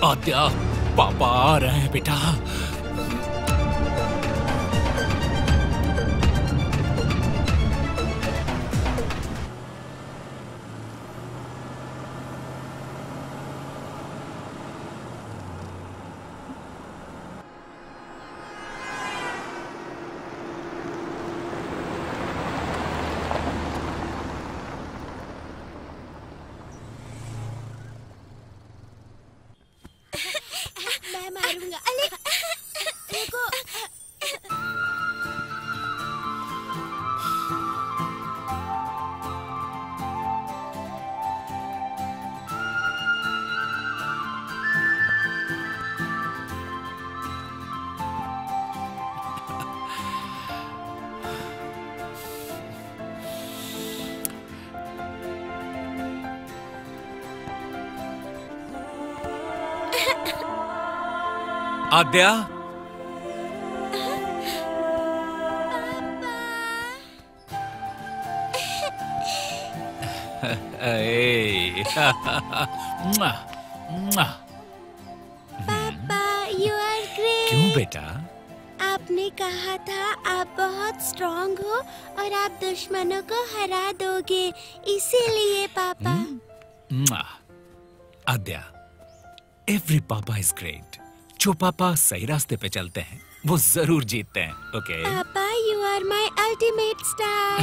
आद्या, पापा आ रहे हैं बेटा। मैं मारूंगा। अरे देखो। आद्या, पापा यू आर ग्रेट। क्यों बेटा? आपने कहा था आप बहुत स्ट्रॉन्ग हो और आप दुश्मनों को हरा दोगे, इसीलिए पापा। आद्या, एवरी पापा इज ग्रेट। जो पापा सही रास्ते पे चलते हैं वो जरूर जीतते हैं। ओके पापा you are my ultimate star.